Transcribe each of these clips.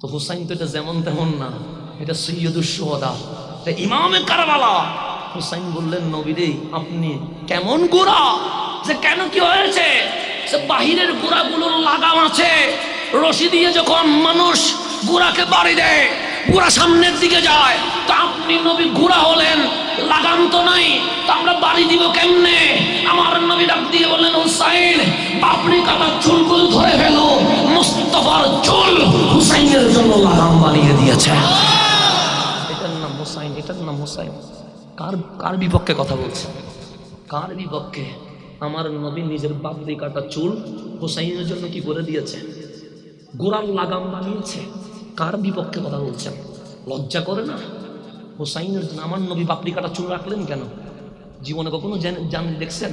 তো হুসাইন তো এটা যেমন তেমন না, এটা সৈয়দুস শুহাদা, এটা ইমামে কারবালা। হুসাইন বললেন, নবী রে আপনি কেমন গোরা, যে কেন কি হয়েছে? সে বাহিরের গোড়াগুলোর লাগাম আছে, রশি দিয়ে যখন মানুষ গোড়াকে বাড়ি দেয় গোড়া সামনের দিকে যায়, তো আপনি নবী গোড়া হলেন, লাগাম তো নাই, তো আমরা বাড়ি দিব কেমনে? আমার নবী ডাক দিয়ে বললেন, হুসাইন আপনি কাটা চুলগুলো ধরে ফেলো, মুস্তাফার চুল হুসাইনের জন্য লাগাম বানিয়ে দিয়েছে। এটার নাম হুসাইন, এটার নাম হুসাইন। কার বিপক্ষে কথা বলছে? কার বিপক্ষে? আমার নবী নিজের বাবরি কাটা চুল হুসাইনের জন্য কি করে দিয়েছে? গোড়ার লাগাম বানিয়েছে। কার বিপক্ষে কথা বলছেন? লজ্জা করে না? হুসাইনের জন্য আমার নবী বাবরি কাটা চুল রাখলেন কেন? জীবনে কখনো দেখছেন?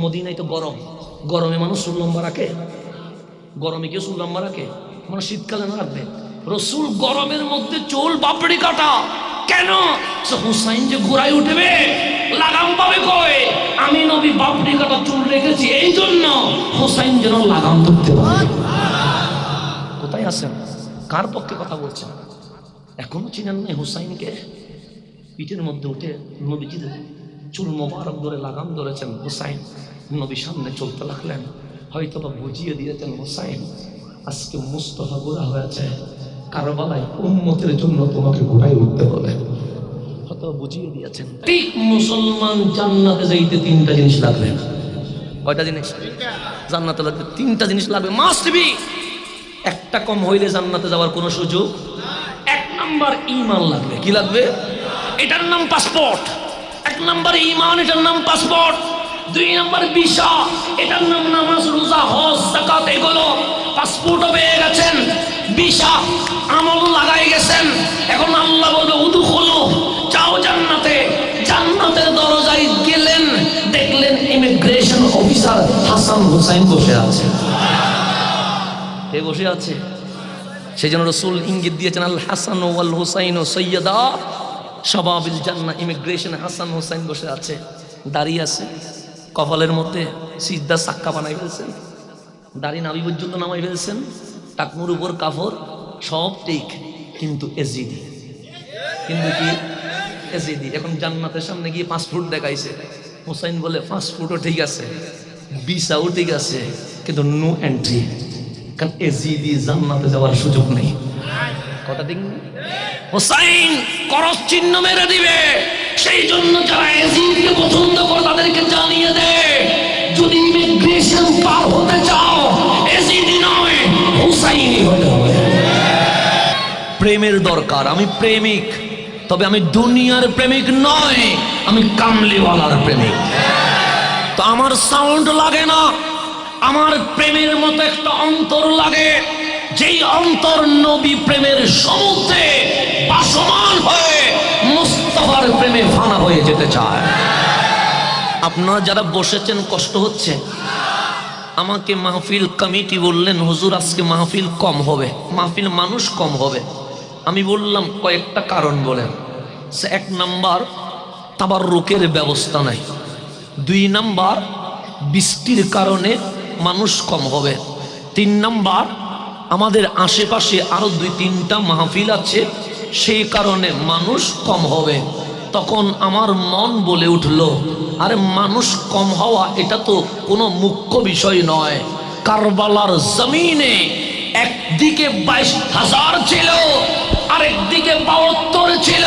মদিনায় তো গরম, গরমে মানুষ চুল লম্বা রাখে? গরমে কেউ চুল লম্বা রাখে? মানে শীতকালে না রাখবে? রসুল গরমের মধ্যে চুল বাবরি কাটা কেন? হুসাইন যে ঘোড়ায় উঠবে লাগাম পাবে কই? আমি নবী বাবরি কাটা চুল রেখেছি এই জন্য হুসাইন যেন লাগাম ধরতে পারে। কোথায় আছেন? কার পক্ষে কথা বলছেন? এখনো চিনেন নাই হুসাইনকে? পিঠের মধ্যে উঠে নবীজি চুল মোবারক ধরে লাগাম ধরেছেন হুসাইন, নবী সামনে চলতে লাগলেন। হয়তো বা বুঝিয়ে দিয়েছেন, হুসাইন আজকে মুস্তাফা গোড়া হয়েছে, কারবালায় উম্মতের জন্য তোমাকে গোড়ায় উঠতে হবে। হয়তো বুঝিয়ে দিয়েছেন। ঠিক মুসলমান জান্নাতে যাইতে তিনটা জিনিস লাগবে। কয়টা জিনিস জান্নাতে লাগবে? তিনটা জিনিস লাগবে, মাস্ট বি। একটা কম হইলে জান্নাতে যাওয়ার কোনো সুযোগ। এক নাম্বার ঈমান লাগবে। কি লাগবে? এটার নাম পাসপোর্ট। এক নাম্বার ঈমান, এটার নাম পাসপোর্ট। দুই নাম্বার ভিসা, এটার নাম নামাজ, রোজা, হজ, যাকাত। এগুলো পাসপোর্টও পেয়ে গেছেন, ভিসা আমল লাগাই গেছেন। এখন আল্লাহ বলবে উদখুলু, যাও জান্নাতে। জান্নাতের দরজায় গেলেন, দেখলেন ইমিগ্রেশন অফিসার হাসান হুসাইন বসে আছে। কে বসে আছে? সেই জন্য রাসূল ইঙ্গিত দিয়েছেন, আল হাসান ওয়াল হুসাইন সৈয়দা শাবাবিল জান্নাহ। ইমিগ্রেশন হাসান হুসাইন বসে আছে, দাঁড়িয়ে আছে, কপালের মধ্যে সিজদা সাক্কা বানাই ফেলছেন, দাড়ি নাভি পর্যন্ত নামাই ফেলছেন, টাকনুর উপর কাফড়, সব ঠিক, কিন্তু এজিদি। কিন্তু কি? এজিদি। এখন জান্নাতের সামনে গিয়ে পাসপোর্ট দেখাইছে। হুসাইন বলে, পাসপোর্টও ঠিক আছে, ভিসাও ঠিক আছে, কিন্তু নো এন্ট্রি। কারণ এজিদি জান্নাতে যাওয়ার সুযোগ নেই। কথা ঠিক না? হুসাইন করস চিহ্ন মেরে দিবে। সেই জন্য যারা এজিদকে পছন্দ করে তাদেরকে জানিয়ে দেয়, যদি ইমিগ্রেশন পার হতে চাও এজিদি নয়, হুসাইনই হতে হবে। প্রেমের দরকার। আমি প্রেমিক, তবে আমি দুনিয়ার প্রেমিক নয়, আমি কামলিওয়ালার প্রেমিক। তো আমার সাউন্ড লাগে না, আমার প্রেমের মতো একটা অন্তর লাগে, যেই অন্তর নবী প্রেমের সমুদ্রে ভাসমান হয়ে মুস্তাফার প্রেমে ফানা হয়ে যেতে চায়। আপনারা যারা বসেছেন কষ্ট হচ্ছে? আমাকে মাহফিল কমিটি বললেন, হুজুর আজকে মাহফিল কম হবে, মাহফিল মানুষ কম হবে। আমি বললাম কয়েকটা কারণ বলেন। এক নাম্বার, তাবাররুকের ব্যবস্থা নাই। দুই নাম্বার, বৃষ্টির কারণে মানুষ কম হবে। তিন নাম্বার, আমাদের আশেপাশে আরো দুই তিনটা মাহফিল আছে, সেই কারণে মানুষ কম হবে। তখন আমার মন বলে উঠল, আরে মানুষ কম হওয়া এটা তো কোনো মুখ্য বিষয় নয়। কারবালার জমিনে একদিকে 22,000 ছিল, আরেকদিকে 72 ছিল।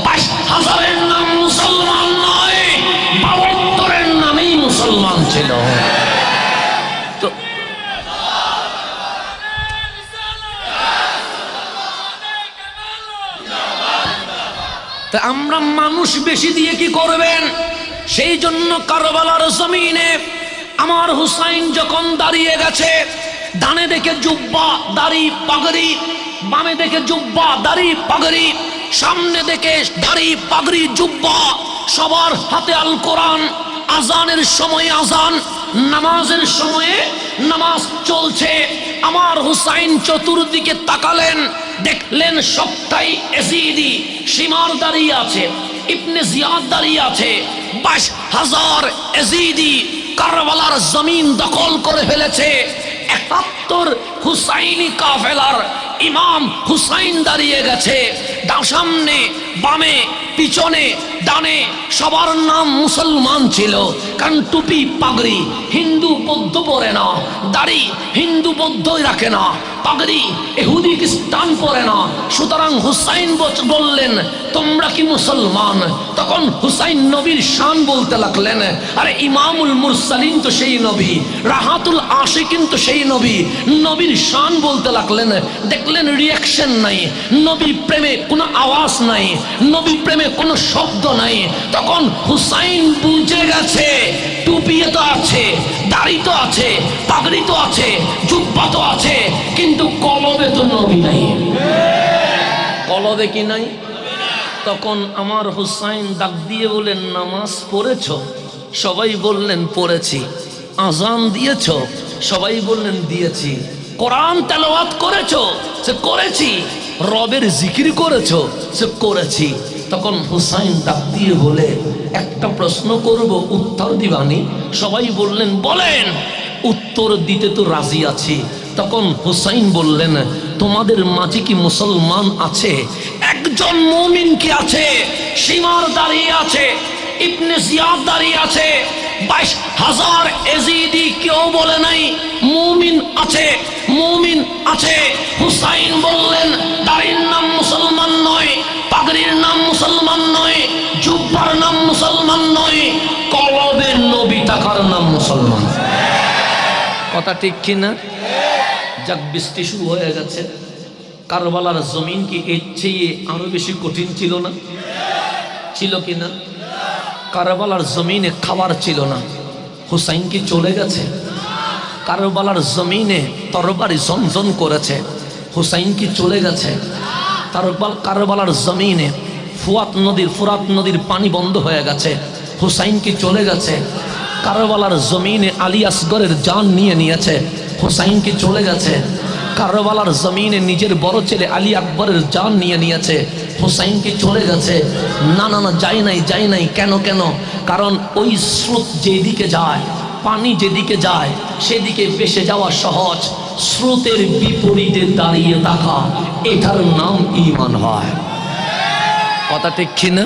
22,000-এর নাম মুসলমান নয়, 72-এর নামেই মুসলমান ছিল। তা আমরা মানুষ বেশি দিয়ে কি করবেন? সেই জন্য কারবালার জমিনে আমার হুসাইন যখন দাঁড়িয়ে গেছে, ডানে দেখে জুব্বা দাড়ি পাগড়ি, বামে দেখে জুব্বা দাড়ি পাগড়ি, সামনে দেখে দাড়ি পাগড়ি জুব্বা, সবার হাতে আল কোরআন। আজানের সময় আজান, নামাজের সময়ে নামাজ চলছে। আমার হুসাইন চতুর্দিকে তাকালেন, দেখলেন সবটাই এজিদি। সীমার দাঁড়িয়ে আছে, ইবনে জিয়াদ দাঁড়িয়ে আছে। 22,000 এজিদি কারবালার জমিন দখল করে ফেলেছে। এক ৭৭ হুসাইনি কাফেলার ইমাম হুসাইন দাঁড়িয়ে গেছে, সামনে বামে পিছনে ডানে সবার নাম মুসলমান ছিল, কারণ টুপি পাগড়ি হিন্দু বৌদ্ধ পরে না, দাড়ি হিন্দু বৌদ্ধই রাখে না, পাগড়ি ইহুদি খ্রিস্টান পরে না। সুতরাং হুসাইন বললেন তোমরা কি মুসলমান? তখন হুসাইন নবীর শান বলতে লাগলেন, আরে ইমামুল মুরসালিন তো সেই নবী, রাহাতুল আশিকিন তো সেই নবী, নবীর শান বলতে লাগলেন। দেখলেন রিয়াকশন নাই, নবী প্রেমে কোনো আওয়াজ নাই, নবী প্রেমে কোনো শব্দ নাই। তখন হুসাইন বুঝে গেছে টুপি তো আছে, দাড়ি তো আছে, পাগড়ি তো আছে, জুব্বা তো আছে, কিন্তু কলবে তো নবী নাই। কলবে কি নাই? তখন আমার হুসাইন ডাক দিয়ে বলেন নামাজ পড়েছ? সবাই বললেন পড়েছি। আজান দিয়েছ? সবাই বললেন দিয়েছি। কোরআন তেলাওয়াত করেছ? সে করেছি। রবের জিকির করেছ? সে করেছি। তখন হুসাইন ডাক দিয়ে বলে একটা প্রশ্ন করব, উত্তর দিবানি? সবাই বললেন বলেন। উত্তর দিতে তো রাজি আছি। তখন হুসাইন বললেন তোমাদের মাঝে কি মুসলমান আছে? একজন মুমিন কি আছে? সীমার দাঁড়িয়ে আছে, ইবনে জিয়াদ দাঁড়িয়ে আছে, 22,000 এজিদি কেউ বলে নাই মুমিন আছে, মুমিন আছে। হুসাইন বললেন দাড়ির নাম মুসলমান নয়, পাগড়ির নাম মুসলমান নয়, জুব্বার নাম মুসলমান নয়, কলবের নবী থাকার নাম মুসলমান। কথা ঠিক কিনা? যাক, বৃষ্টি শুরু হয়ে গেছে। কারবালার জমিন কি এর চেয়ে আরো বেশি কঠিন ছিল না? ছিল কিনা? কারবালার জমিনে খাবার ছিল না, হুসাইন কি চলে গেছে? কারবালার জমিনে তরবারি ঝনঝন করেছে, হুসাইন কি চলে গেছে? কারবালার জমিনে ফুরাত নদীর পানি বন্ধ হয়ে গেছে, হুসাইন কি চলে গেছে? কারবালার জমিনে আলী আসগরের জান নিয়ে নিয়েছে, হুসাইন কি চলে গেছে? কারবালার জমিনে নিজের বড় ছেলে আলী আকবরের জান নিয়ে নিয়েছে, হুসাইন কি চলে গেছে? না না না, যাই নাই। কেন? কারণ ওই স্রোত যেদিকে যায়, পানি যেদিকে যায় সেদিকে ভেসে যাওয়া সহজ, স্রোতের বিপরীতে দাঁড়িয়ে থাকা এটার নাম ঈমান হয়। কথা ঠিক কিনা?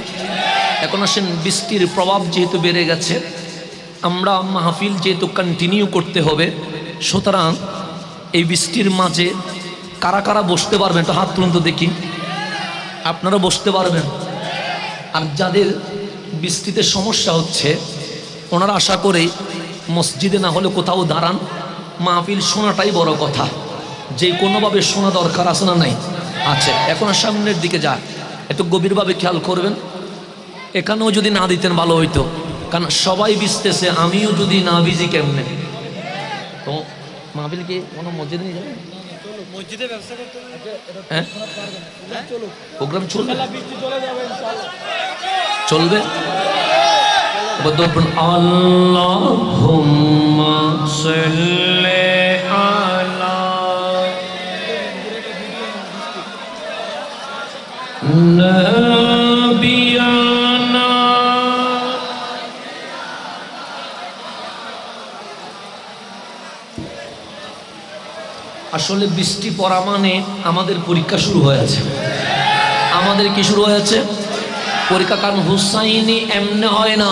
এখন আসেন, বৃষ্টির প্রভাব যেহেতু বেড়ে গেছে, আমরা মাহফিল যেহেতু কন্টিনিউ করতে হবে, সুতরাং এই বৃষ্টির মাঝে কারা কারা বসতে পারবেন একটু হাত তুলুন তো দেখি। আপনারা বসতে পারবেন? আর যাদের বৃষ্টিতে সমস্যা হচ্ছে ওনারা আশা করে মসজিদে না হলে কোথাও দাঁড়ান। মাহফিল শোনাটাই বড় কথা, যে কোনোভাবে শোনা দরকার আছে না? নাই আছে। এখন সামনের দিকে যা, একটু গভীরভাবে খেয়াল করবেন। এখানেও যদি না দিতেন ভালো হইতো, কারণ সবাই ভিজতেছে, আমিও যদি না ভিজি কেমনে? তো মাহফিল কি কোনো মসজিদে নিয়ে যাবেন? মসজিদে ব্যবসা করতে হ্যাঁ প্রোগ্রাম চলবে, চলবে। আল্লাহুম্মা সাল্লি আলা নবিয়ানা। আসলে বৃষ্টি পড়া মানে আমাদের পরীক্ষা শুরু হয়েছে। আমাদের কি শুরু হয়েছে? পরীক্ষা। কারণ হুসাইনি এমনি হয় না,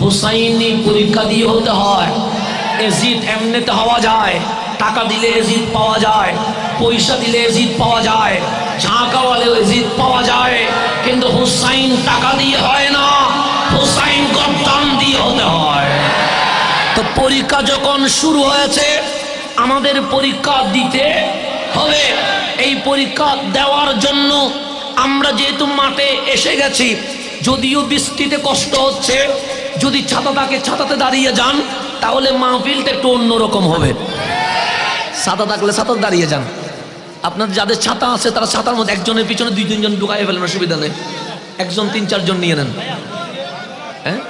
হুসাইনি পরীক্ষা দিয়ে হতে হয়। এজিদ এমনিতে হওয়া যায়, টাকা দিলে এজিদ পাওয়া যায়, পয়সা দিলে এজিদ পাওয়া যায়, ঝাঁকাওয়ালেও এজিদ পাওয়া যায়, কিন্তু হুসাইন টাকা দিয়ে হয় না, হুসাইন গর্দান দিয়ে হতে হয়। তো পরীক্ষা যখন শুরু হয়েছে আমাদের পরীক্ষা দিতে হবে। এই পরীক্ষা দেওয়ার জন্য আমরা যেহেতু মাঠে এসে গেছি, যদিও বৃষ্টিতে কষ্ট হচ্ছে, যদি ছাতা থাকে ছাতাতে দাঁড়িয়ে যান তাহলে মাহফিলটা একটু অন্যরকম হবে। ছাতা থাকলে ছাতাতে দাঁড়িয়ে যান। আপনার যাদের ছাতা আছে তারা ছাতার মধ্যে একজনের পিছনে 2-3 জন ঢুকাই ফেলেন, অসুবিধা নেই। একজন 3-4 জন নিয়ে নেন। হ্যাঁ,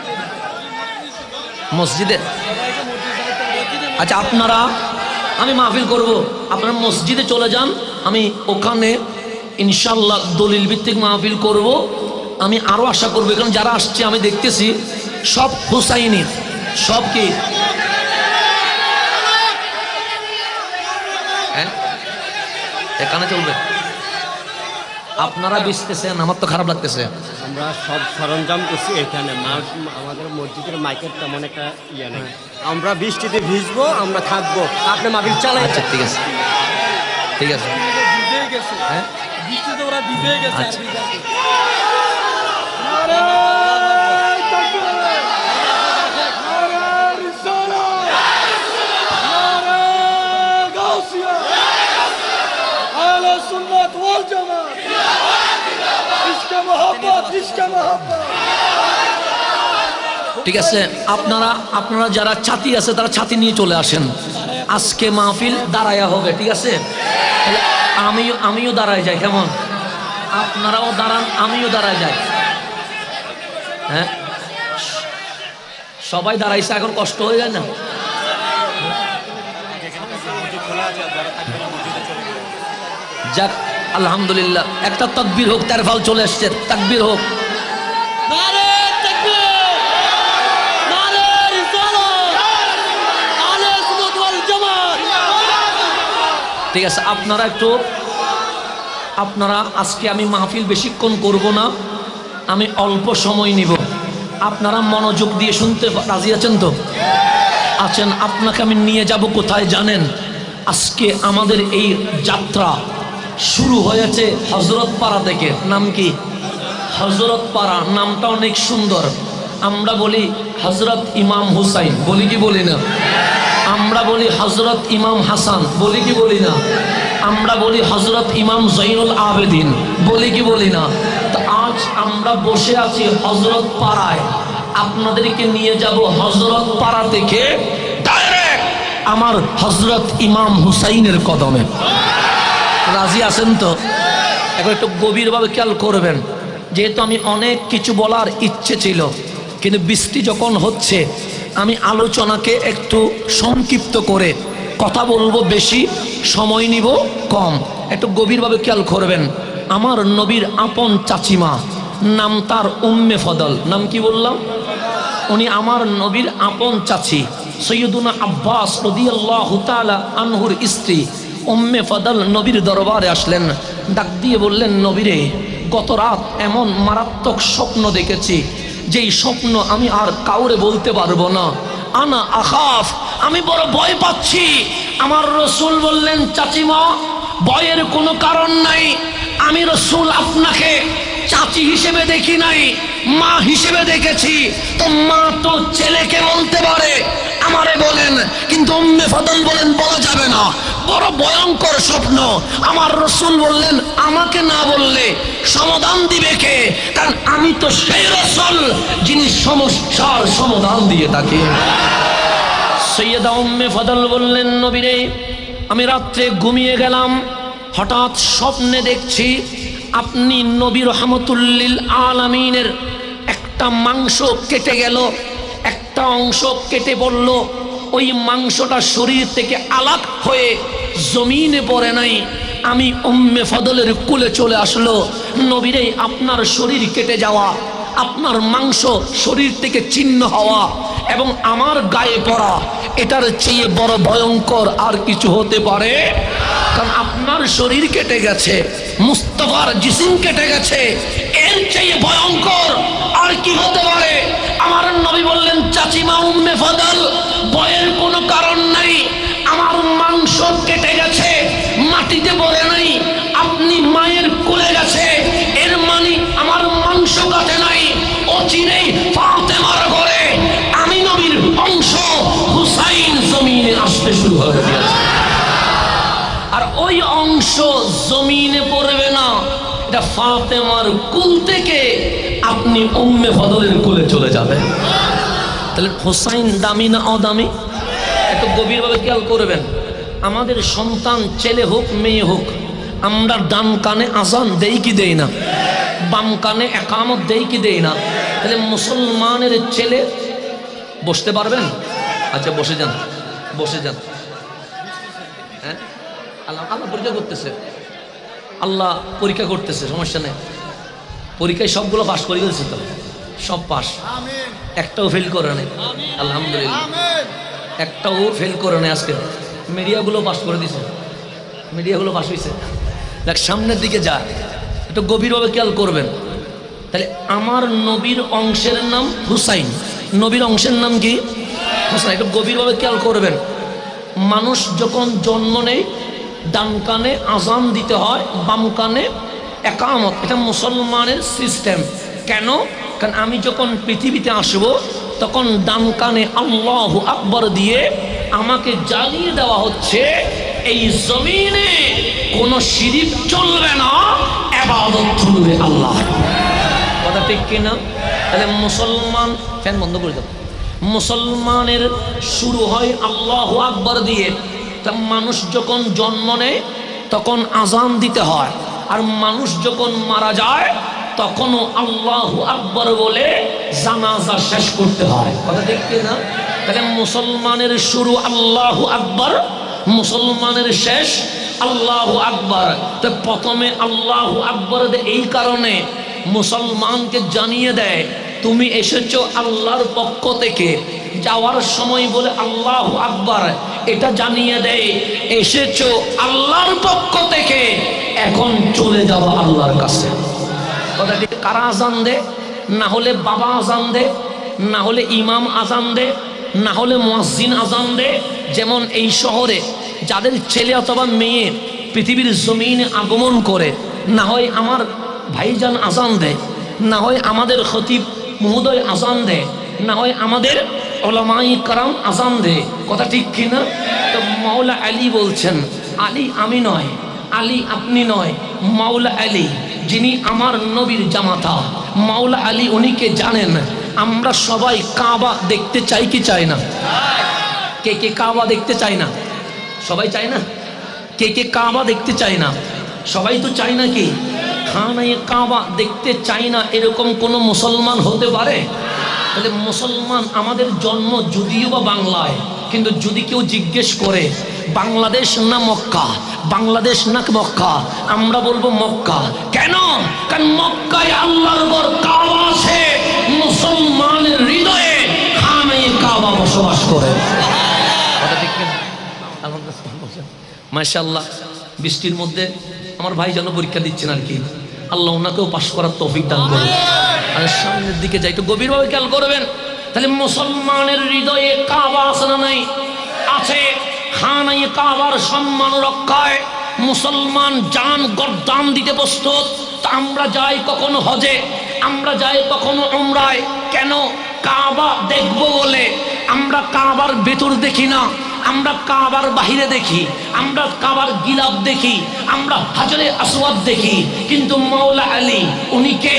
মসজিদে আচ্ছা, আপনারা, আমি মাহফিল করব, আপনারা মসজিদে চলে যান, আমি ওখানে ইনশাল্লাহ দলিল ভিত্তিক মাহফিল করব। আমি আরো আশা করবো, কারণ যারা আসছে আমি দেখতেছি সব হুসাইনি, সব কি এখানে চলবে। আপনারা বিচতেছেন, আমার তো খারাপ লাগতেছে। আমরা সব সরঞ্জাম করছি এখানে, আমাদের মসজিদের মাইকের তেমন একটা ইয়ে নেই। আমরা বৃষ্টিতে ভিজবো, আমরা থাকবো, আপনি মাহফিল চালাই। আচ্ছা ঠিক আছে, ঠিক আছে। হ্যাঁ বৃষ্টিতে ওরা ভিজে গেছে। আচ্ছা। ঠিক আছে, আপনারা যারা ছাতি আছে তারা ছাতি নিয়ে চলে আসেন। আজকে মাহফিল দাঁড়ায়া হবে, ঠিক আছে? তাহলে আমিও দাঁড়ায় যাই, কেমন? আপনারাও দাঁড়ান, আমিও দাঁড়ায় যাই। হ্যাঁ, সবাই দাঁড়াইছে, এখন কষ্ট হয়ে যায় না? যাক, আলহামদুলিল্লাহ। একটা তাকবীর হোক, তারফাল চলে আসছে, তাকবীর হোক। ঠিক আছে, আপনারা আজকে আমি মাহফিল বেশিক্ষণ করব না, আমি অল্প সময় নিব। আপনারা মনোযোগ দিয়ে শুনতে রাজি আছেন তো? আছেন। আপনাকে আমি নিয়ে যাব কোথায় জানেন? আজকে আমাদের এই যাত্রা শুরু হয়েছে হযরতপাড়া থেকে। নাম কি? হযরতপাড়া। নামটা অনেক সুন্দর। আমরা বলি হযরত ইমাম হুসাইন, বলি কি বলি না? আমরা বলি হযরত ইমাম হাসান, বলি কি বলি না? আমরা বলি হযরত ইমাম জৈনুল আবেদিন, বলি কি বলি না? তো আজ আমরা বসে আছি হযরতপাড়ায়। আপনাদেরকে নিয়ে যাব হযরতপাড়া থেকে ডাইরেক্ট আমার হযরত ইমাম হুসাইনের কদমে। রাজি আছেন তো? এখন একটু গভীরভাবে খেয়াল করবেন, যেহেতু আমি অনেক কিছু বলার ইচ্ছে ছিল, কিন্তু বৃষ্টি যখন হচ্ছে আমি আলোচনাকে একটু সংক্ষিপ্ত করে কথা বলবো, বেশি সময় নিব কম। একটু গভীরভাবে খেয়াল করবেন। আমার নবীর আপন চাচিমা, নাম তার উম্মে ফদল। নাম কি বললাম? উনি আমার নবীর আপন চাচি সৈয়দুনা আব্বাস রাদিয়াল্লাহু তাআলা আনহুর স্ত্রী উম্মে ফদল নবীর দরবারে আসলেন। ডাক দিয়ে বললেন, নবীরে, গত রাত এমন মারাত্মক স্বপ্ন দেখেছি, যেই স্বপ্ন আমি আর কাউরে বলতে পারবো না। আনা আখাফ, আমি বড় ভয় পাচ্ছি। আমার রসুল বললেন, চাচিমা, ভয়ের কোনো কারণ নাই। আমি রসুল আপনাকে চাচি হিসেবে দেখি নাই, মা হিসেবে দেখেছি। তো মা তো ছেলেকে বলতে পারে, আমারে বলেন। কিন্তু উম্মে ফদল বলেন, বলা যাবে না, বড় ভয়ঙ্কর স্বপ্ন। আমার রসুল বললেন, আমাকে না বললে সমাধান দিবে কে? কারণ আমি তো সেই রসুল যিনি সমস্যার সমাধান দিয়ে থাকি। সৈয়দা উম্মে ফদল বললেন, নবীরে, আমি রাত্রে ঘুমিয়ে গেলাম, হঠাৎ স্বপ্নে দেখছি আপনি নবী রহমতুল লিল আলামিনের একটা মাংস কেটে গেল, একটা অংশ কেটে পড়ল। ওই মাংসটা শরীর থেকে আলাদা হয়ে জমিনে পড়ে নাই, আমি উম্মে ফদলের কুলে চলে আসলো। নবীরে, আপনার শরীর কেটে যাওয়া, আপনার মাংস শরীর থেকে ছিন্ন হওয়া এবং আমার গায়ে পড়া, এটার চেয়ে বড় ভয়ঙ্কর আর কিছু হতে পারে? কারণ আপনার শরীর কেটে গেছে, মুস্তাফার জিসিম কেটে গেছে, এর চেয়ে ভয়ঙ্কর আর কি হতে পারে? আমার নবী বললেন, চাচিমা উম্মে ফদল, ভয়ের কোনো কারণ নাই। আমার মাংস কেটে গেছে, মাটিতে পড়ে নাই, আপনি মায়ের কোলে গেছে, এর মানে আমার মাংস কাটে নাই। অচিরেই ফাতেমার ঘরে আমি নবীর অংশ হুসাইন জমিনে আসতে শুরু হয়ে গেছে। আর ওই অংশ জমিনে পড়বে না, এটা ফাতেমার কুল থেকে আপনি উম্মে ফদলের কুলে চলে যাবেন। তাহলে হুসাইন দামি না অদামি? একটু গভীরভাবে খেয়াল করবেন। আমাদের সন্তান ছেলে হোক মেয়ে হোক, আমরা ডান কানে আজান দেই কি দেই না? বাম কানে একামত দেই কি দেই না? তাহলে মুসলমানের ছেলে বসতে পারবেন? আচ্ছা, বসে যান, বসে যান। হ্যাঁ, আল্লাহ পরীক্ষা করতেছে, আল্লাহ পরীক্ষা করতেছে, সমস্যা নেই। পরীক্ষায় সবগুলো পাশ করে গেছে, তো সব পাস, একটাও ফেল করে নেই, আলহামদুলিল্লাহ, একটাও ফেল করে নেই। আজকে মিডিয়াগুলো পাস করে দিছে, মিডিয়াগুলো পাস হয়েছে। দেখ সামনের দিকে যা, একটু গভীরভাবে খেয়াল করবেন। তাহলে আমার নবীর অংশের নাম হুসাইন, নবীর অংশের নাম কি? হুসাইন। একটু গভীরভাবে খেয়াল করবেন। মানুষ যখন জন্ম নেয় ডান কানে আজান দিতে হয়, বাম কানে একামত। এটা মুসলমানের সিস্টেম। কেন? কারণ আমি যখন পৃথিবীতে আসব তখন ডান কানে আল্লাহু আকবার দিয়ে আমাকে জানিয়ে দেওয়া হচ্ছে এই জমিনে কোনো শিরিক চলবে না, ইবাদত চলবে আল্লাহর। কথা ঠিক কিনা? তাহলে মুসলমান, ফ্যান বন্ধ করে দাও। মুসলমানের শুরু হয় আল্লাহু আকবার দিয়ে। তা মানুষ যখন জন্ম নেয় তখন আজান দিতে হয়, আর মানুষ যখন মারা যায় তখনও আল্লাহু আকবার বলে জানাজা শেষ করতে হয়। কথা ঠিক কিনা? তাহলে মুসলমানের শুরু আল্লাহু আকবার, মুসলমানের শেষ আল্লাহু আকবার। তো প্রথমে আল্লাহু আকবার এই কারণে মুসলমানকে জানিয়ে দেয় তুমি এসেছো আল্লাহর পক্ষ থেকে। যাওয়ার সময় বলে আল্লাহু আকবার, এটা জানিয়ে দেয় এসেছো আল্লাহর পক্ষ থেকে, এখন চলে যাওয়া আল্লাহর কাছে। কথা ঠিক? কারা আজান দে? না হলে বাবা আজান দে, না হলে ইমাম আজান দে, না হলে মুয়াজ্জিন আজান দে। যেমন এই শহরে যাদের ছেলে অথবা মেয়ে পৃথিবীর জমিনে আগমন করে, না হয় আমার ভাইজান আজান দেয়, না হয় আমাদের খতিব মহোদয় আজান দেয়, না হয় আমাদের উলামায়ে কেরাম আজান দেয়। কথা ঠিক কিনা? তো মাওলা আলী বলছেন, আলী আমি নয়, আলী আপনি নয়, মাওলা আলী যিনি আমার নবীর জামাতা, মাওলা আলী উনিকে জানেন। আমরা সবাই কাবা দেখতে চাই কি চাই না? কে কে কাবা দেখতে চাই না? সবাই চাই না? কে কে কাবা দেখতে চাই না? সবাই তো চাই না। কি খানায়ে কাবা দেখতে চাই না এরকম কোন মুসলমান হতে পারে? তাহলে মুসলমান আমাদের জন্ম যদিও বা বাংলায়, কিন্তু যদি কেউ জিজ্ঞেস করে বাংলাদেশ না মক্কা, বাংলাদেশ না মক্কা, আমরা বলবো মক্কা। কেন? কারণ মক্কায় আল্লাহর ঘর কাবা আছে, মুসলমানের হৃদয়ে খানায়ে কাবা বসবাস করে। মাশাআল্লাহ। বৃষ্টির মধ্যে আমার ভাই যেন পরীক্ষা দিচ্ছেন আর কি, আল্লাহ ওনাকেও পাশ করার তৌফিক দান করুন। আর সামনের দিকে যাই, একটু গভীরভাবে খেয়াল করবেন। তাহলে মুসলমানের হৃদয়ে কাবা আছে না নাই? আছে। খানায়ে কাবার সম্মান রক্ষায় মুসলমান জান গর্দান দিতে প্রস্তুত। তা আমরা যাই কখনো হজে, আমরা যাই কখনো উমরায়। কেন? কাবা দেখবো বলে। আমরা কাবার ভেতর দেখি না, আমরা কাবার বাহিরে দেখি, আমরা কাবার গিলাফ দেখি, আমরা হাজরে আসওয়াদ দেখি। কিন্তু মাওলা আলী উনি কে?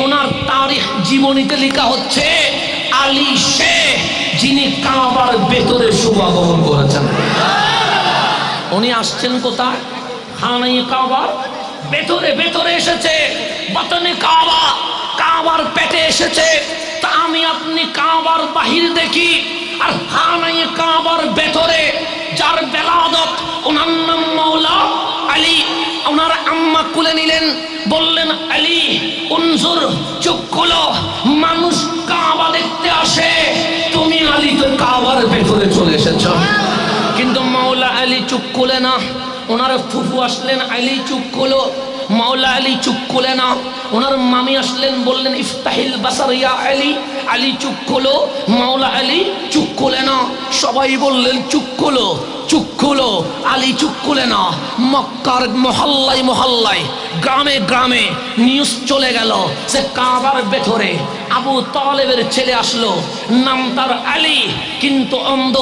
ওনার তারিখ জীবনীতে লেখা হচ্ছে আলী সে যিনি কাবার ভেতরে শুভাগমন করেছেন। উনি আসছেন কোথায়? খানায়ে কাবার ভেতরে। ভেতরে এসেছে বাতনে কাবা, কাবার পেটে এসেছে। তা আমি আপনি কাবার বাহির দেখি, আর খানায়ে কাবার ভেতরে যার বেলাদত, ওনার নাম মাওলা আলী। ওনার আম্মা কুলে নিলেন, বললেন আলী উনজুর, চোখ খুলো, মানুষ কাবা দেখতে আসে, তুমি আলী তো কাবার ভেতরে চলে এসেছো। কিন্তু মাওলা আলী চুপ খুলে না। ওনার ফুফু আসলেন, আলী চুপ খুলো। মাওলা আলী চুপ খুলে না। ওনার মামি আসলেন, বললেন ইফতাহিল বাসার ইয়া আলী, আলী চুপ খুলো। মাওলা আলী চুপ খুলে না। সবাই বললেন চুপ খুলো, চুপ খুলো। আলী চুপ খুলে না। মক্কার মহল্লায় মহল্লায়, গ্রামে গ্রামে নিউজ চলে গেল যে কাবার ভেতরে আবু তালেবের ছেলে আসলো, নাম তার আলী, কিন্তু অন্ধ,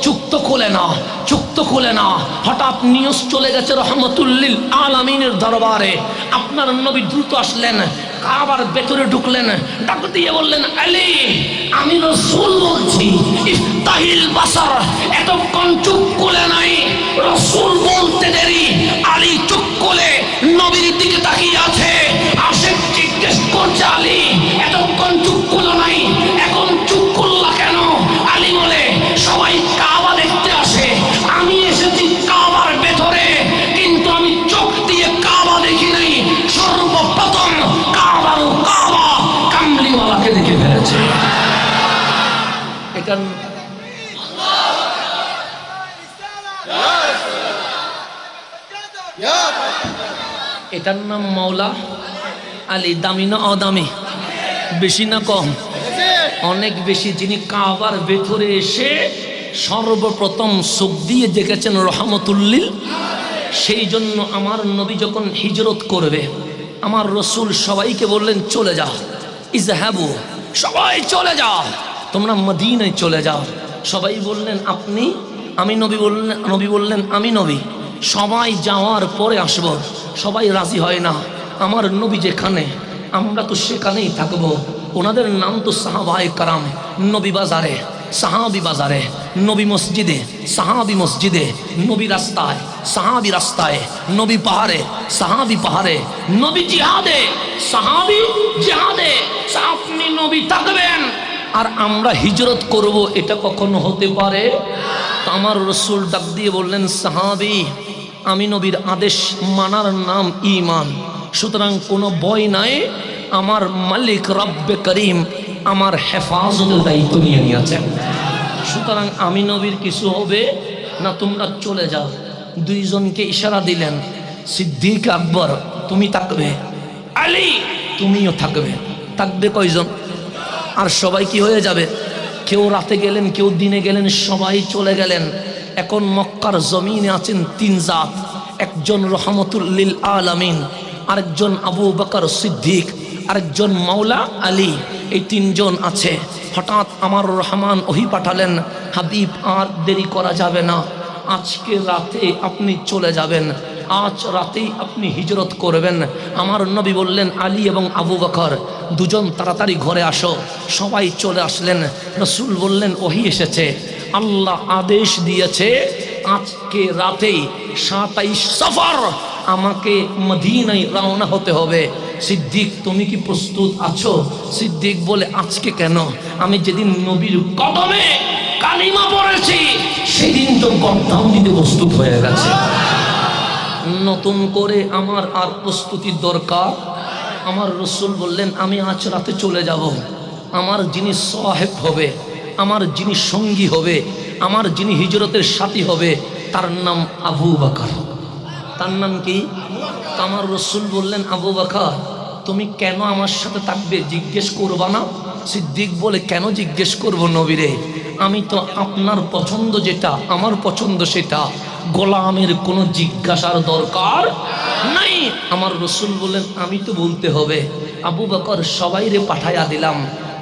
চুপ তো খুলে না, চুপ তো খুলে না। হঠাৎ নিউজ চলে গেছে রহমতুল্লিল আলামিনের দরবারে। আপনার নবী দ্রুত আসলেন, কাবার ভেতরে ঢুকলেন, ডাক দিয়ে বললেন আলী আমি রাসূল বলছি, ইফতাহিল বাসার। এতক্ষণ চুপ খুলে নাই, রাসূল বলতে দেরি। আলী চুপ খুলে নবীর দিকে তাকিয়ে আছে। আশেক জিজ্ঞেস করছে আলী এতক্ষণ চুপ খুলো নাই, এখন চুপ খুললা কেন? আলী বলে সবাই কাবা দেখতে আসে, আমি এসেছি কাবার ভেতরে, কিন্তু আমি চোখ দিয়ে কাবা দেখি নাই। সর্বপ্রথম কাবা কামলিওয়ালাকে দেখে ফেলেছে। এটা এটার নাম মাওলা আলী। দামি না অদামি? বেশি না কম? অনেক বেশি। যিনি কাবার ভেতরে এসে সর্বপ্রথম চোখ দিয়ে দেখেছেন রহমতুল্লিল। সেই জন্য আমার নবী যখন হিজরত করবে, আমার রসুল সবাইকে বললেন চলে যাও, ইজহাবু, সবাই চলে যাও, তোমরা মদিনায় চলে যাও। সবাই বললেন আপনি? আমি নবী বললেন আমি নবী, সবাই যাওয়ার পরে আসব। সবাই রাজি হয় না। আমার নবী যেখানে আমরা তো সেখানেই থাকবো। ওনাদের নাম তো সাহাবায়ে কারাম। নবী বাজারে, সাহাবি বাজারে, নবী মসজিদে, সাহাবি মসজিদে, নবী রাস্তায়, সাহাবি রাস্তায়, নবী পাহাড়ে, সাহাবি পাহাড়ে, নবী জিহাদে, সাহাবি জিহাদে। আপনি নবী থাকবেন আর আমরা হিজরত করব, এটা কখনো হতে পারে? তো আমার রসুল ডাক দিয়ে বললেন সাহাবি, আমি নবীর আদেশ মানার নাম ঈমান। সুতরাং কোনো ভয় নাই। আমার মালিক রব্বে করিম আমার হেফাজতের দায়িত্ব নিয়ে নিয়েছেন। সুতরাং আমি নবীর কিছু হবে না, তোমরা চলে যাও। দুইজনকে ইশারা দিলেন, সিদ্দিক আকবর তুমি থাকবে, আলী তুমিও থাকবে। থাকবে কয়জন? আর সবাই কি হয়ে যাবে? কেউ রাতে গেলেন, কেউ দিনে গেলেন, সবাই চলে গেলেন। এখন মক্কার জমিনে আছেন তিন জাত। একজন রহমতুল লিল আলামিন, আরেকজন আবু বকর সিদ্দিক, আরেকজন মাওলা আলী। এই তিনজন আছে। হঠাৎ আমার রহমান ওহি পাঠালেন, হাবিব আর দেরি করা যাবে না, আজকে রাতে আপনি চলে যাবেন, আজ রাতেই আপনি হিজরত করবেন। আমার নবী বললেন আলী এবং আবু বকর দুজন তাড়াতাড়ি ঘরে আসো। সবাই চলে আসলেন। রসুল বললেন ওহি এসেছে, আল্লাহ আদেশ দিয়েছে আজকে রাতেই 27 সফর আমাকে মদিনায় রওনা হতে হবে। সিদ্দিক তুমি কি প্রস্তুত আছো? সিদ্দিক বলে আজকে কেন? আমি যেদিন নবীর কদমে কালিমা পড়েছি সেদিন তো গর্দান দিতে প্রস্তুত হয়ে গেছে। নতুন করে আমার আর প্রস্তুতির দরকার? আমার রসুল বললেন আমি আজ রাতে চলে যাব। আমার যিনি সাহেব হবে, আমার যিনি সঙ্গী হবে, আমার যিনি হিজরতের সাথী হবে, তার নাম আবু বকর। তার নাম কি? আমার রসুল বললেন আবু বকর তুমি কেন আমার সাথে থাকবে, জিজ্ঞেস করবা না? সিদ্দিক বলে কেন জিজ্ঞেস করবো নবীরে, আমি তো আপনার পছন্দ যেটা আমার পছন্দ সেটা, গোলামের কোনো জিজ্ঞাসার দরকার নাই। আমার রসুল বললেন আমি তো বলতে হবে। আবু বকর সবাইরে পাঠাইয়া দিলাম,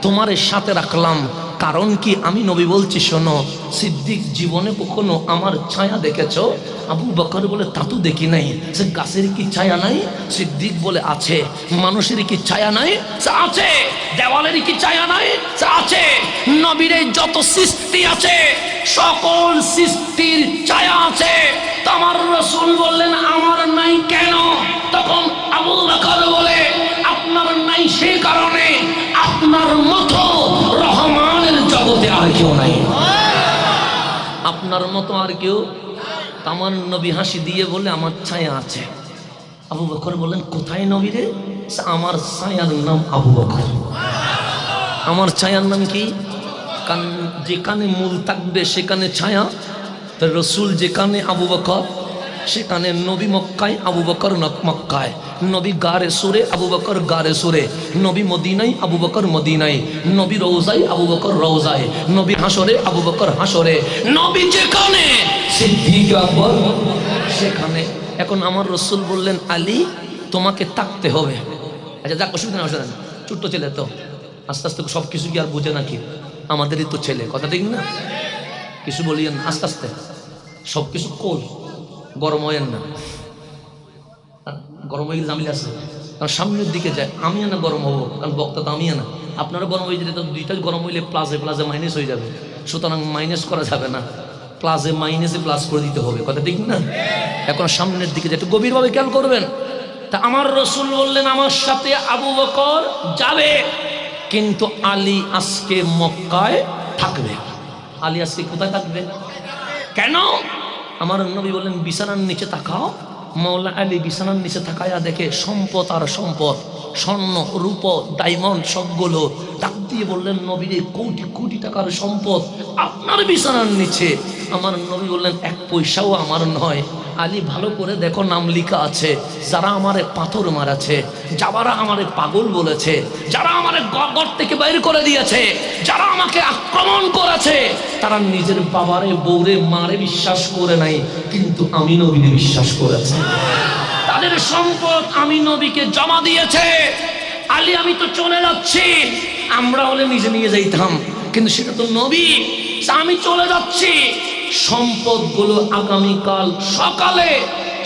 তোমার সাথে রাখলাম, কারণ কি আমি নবী বলছি শোনো। সিদ্দিক জীবনে কখনো আমার ছায়া দেখেছো? আবু বকর বলে তা তো দেখি নাই। সে গাছের কি ছায়া নাই? সিদ্দিক বলে আছে। মানুষের কি ছায়া নাই? আছে। দেওয়ালের কি ছায়া নাই? আছে। নবীর যত সৃষ্টি আছে সকল সৃষ্টির ছায়া আছে। আমার রসুল বললেন আমার নাই কেন? তখন আবু বকর বলে আপনার নাই সেই কারণে আপনার মতো রহমানের জগতে আর কেউ নাই, আপনার মতো আর কেউ। আমার নবী হাসি দিয়ে বলে আমার ছায়া আছে। আবু বকর বললেন কোথায় নবী রে? আমার ছায়ার নাম আবু বকর। আমার ছায়ার নাম কি? কারণ যেখানে মূল থাকবে সেখানে ছায়া। তো রসুল যেখানে আবু বকর সেখানে নবী মক্কায়, আবু বকর মক্কায়, নবী গারে সুরে, আবু বকর গারে সুরে, নবী মদিনায়, আবু বকর মদিনায়, নবী রওজায়, আবু বকর রওজায়, নবী হাসরে, আবু বকর হাসরে, নবী যেখানে সিদ্দিক আকবর সেখানে। এখন আমার রসুল বললেন আলী তোমাকে থাকতে হবে। আচ্ছা যাক, অসুবিধা না, অসুবিধা না, ছোট্ট ছেলে তো আস্তে আস্তে সব কিছু কি আর বুঝে নাকি? আমাদেরই তো ছেলে, কথা ঠিক না? কিছু বলিয়েন না, আস্তে আস্তে সব কিছু কোল, গরম হয়েন না। গরম হয়ে গেলে জামিলে আছে, কারণ সামনের দিকে যায়। আমি না গরম হবো, কারণ বক্তা তো আমি না। আপনারা গরম হয়ে যেতে, দুইটা গরম হইলে প্লাসে প্লাসে মাইনাস হয়ে যাবে। সুতরাং মাইনাস করা যাবে না, প্লাসে মাইনাসে প্লাস করে দিতে হবে, কথা ঠিক না? এখন সামনের দিকে যায়, একটু গভীরভাবে খেয়াল করবেন। তা আমার রসুল বললেন আমার সাথে আবু বকর যাবে, কিন্তু আলী আজকে মক্কায় থাকবে। আলী আজকে কোথায় থাকবে? কেন? আমার নবী বললেন বিছানার নিচে তাকাও। মৌলা আলী বিছানার নিচে তাকায়া দেখে সম্পদ আর সম্পদ, স্বর্ণ রূপ ডায়মন্ড সবগুলো। ডাক দিয়ে বললেন নবীরে কোটি কোটি টাকার সম্পদ আপনার বিছানার নিচে। আমার নবী বললেন এক পয়সাও আমার নয়, আলী ভালো করে দেখো নাম লেখা আছে, যারা আমারে পাথর মারাছে, যারা আমারে পাগল বলেছে, যারা আমারে ঘর থেকে বাইর করে দিয়েছে, যারা আমাকে আক্রমণ করেছে, তারা নিজের বাবারে বউরে মারে বিশ্বাস করে নাই, কিন্তু আমি নবীকে বিশ্বাস করেছে। তাদের সম্পদ আমি নবীকে জমা দিয়েছে। আলী আমি তো চলে যাচ্ছি, আমরা হলে নিজে নিয়ে যাইতাম, কিন্তু সেটা তো নবী। আমি চলে যাচ্ছি, সম্পদগুলো আগামীকাল সকালে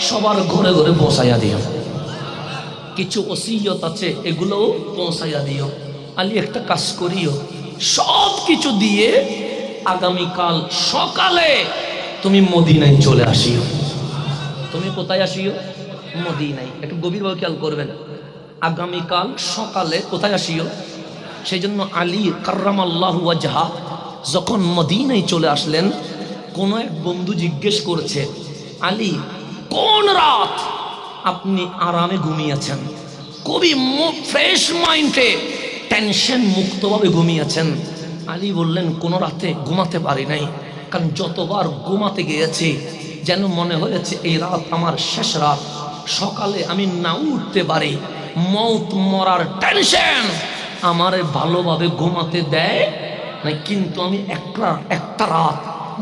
সবার ঘরে ঘরে পৌঁছাইয়া দিও। কিছু ওসিয়ত আছে, এগুলো পৌঁছাইয়া দিও। আলী একটা কাজ করিও, সব কিছু দিয়ে আগামীকাল সকালে তুমি মদিনায় চলে আসিও। তুমি কোথায় আসিও? মদিনায়। একটু গভীরভাবে খেয়াল করবেন, আগামীকাল সকালে কোথায় আসিও? সেই জন্য আলী কাররামাল্লাহু ওয়াজহা যখন মদিনায় চলে আসলেন, কোন এক বন্ধু জিজ্ঞেস করছে, আলী কোন রাত আপনি আরামে ঘুমিয়েছেন, খুবই ফ্রেশ মাইন্ডে টেনশন মুক্তভাবে ঘুমিয়েছেন? আলী বললেন, কোনো রাতে ঘুমাতে পারি নাই, কারণ যতবার ঘুমাতে গিয়েছি যেন মনে হয়েছে এই রাত আমার শেষ রাত, সকালে আমি না উঠতে পারি, মৌত মরার টেনশন আমারে ভালোভাবে ঘুমাতে দেয় না। কিন্তু আমি একটা রাত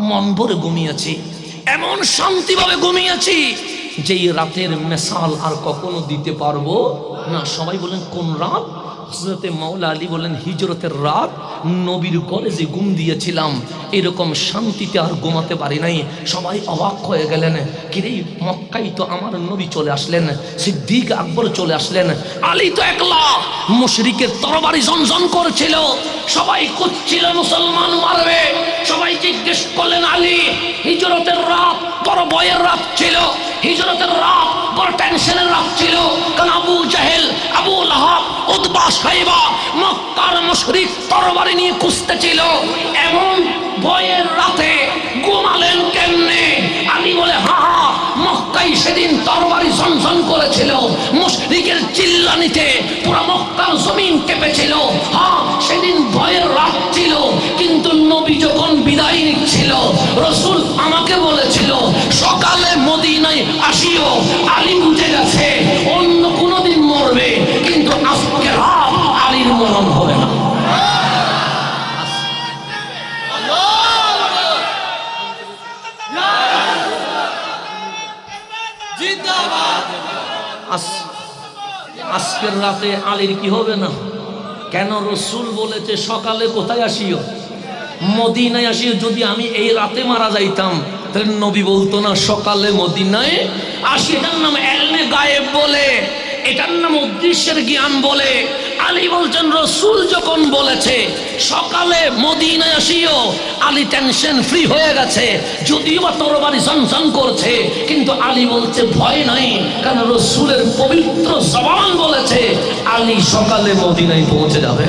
মন ভরে ঘুমিয়েছি, এমন শান্তিভাবে ঘুমিয়েছি যেই রাতের মেসাল আর কখনো দিতে পারবো না। সবাই বলেন কোন রাত? হযরতে মাওলা আলী বলেন, হিজরতের রাত। নবীর ঘরে যে ঘুম দিয়েছিলাম, এরকম শান্তিতে আর ঘুমাতে পারি নাই। সবাই অবাক হয়ে গেলেন, কিরে মক্কায় তো আমার নবী চলে আসলেন, সিদ্দিক আকবর চলে আসলেন, আলী তো একলা। মুশরিকের তরবারি ঝনঝন করছিল, সবাই খুঁজছিল মুসলমান মারবে। সবাই জিজ্ঞেস করলেন, আলী হিজরতের রাত বড় ভয়ের রাত ছিল, হিজরতের রাত বড় টেনশনের রাত ছিল, কারণ আবু জাহেল, আবু লাহাব, উতবা, সাইবা মক্কার মুশরিক তরবারি নিয়ে খুঁজতেছিল। এমন ভয়ের রাতে ঘুমালেন কেমনে? আলী বলে, হ্যাঁ মক্কায় সেদিন তরবারি ঝনঝন করেছিল, মুশরিকের চিল্লানিতে পুরো মক্কার জমিন কেঁপেছিল। হ্যাঁ সেদিন ভয়ের রাত ছিল, কিন্তু নবী যখন বিদায় নিচ্ছিল, রাসূল আমাকে বলেছিল সকালে মদিনায় আসিও। আলী বুঝে গেছে অন্য কোনোদিন মরবে, কিন্তু আজকে রাত আলীর মরণ হবে না। আজকের রাতে আলীর কি হবে না? কেন? রাসূল বলেছে সকালে কোথায় আসিও? মদিনায় আসিও। যদি আমি এই রাতে মারা যাইতাম, তাহলে নবী বলতো না সকালে মদিনায় আসি। এটার নাম এলমে গায়েব বলে, এটার নাম অদৃশ্যের জ্ঞান বলে। আলী বলছেন রাসূল যখন বলেছে সকালে মদিনায় আসিও, আলী টেনশন ফ্রি হয়ে গেছে। যদিও বা তরবারি ঝনঝন করছে, কিন্তু আলী বলছে ভয় নাই, কারণ রাসূলের পবিত্র জবান বলেছে আলী সকালে মদিনায় পৌঁছে যাবে।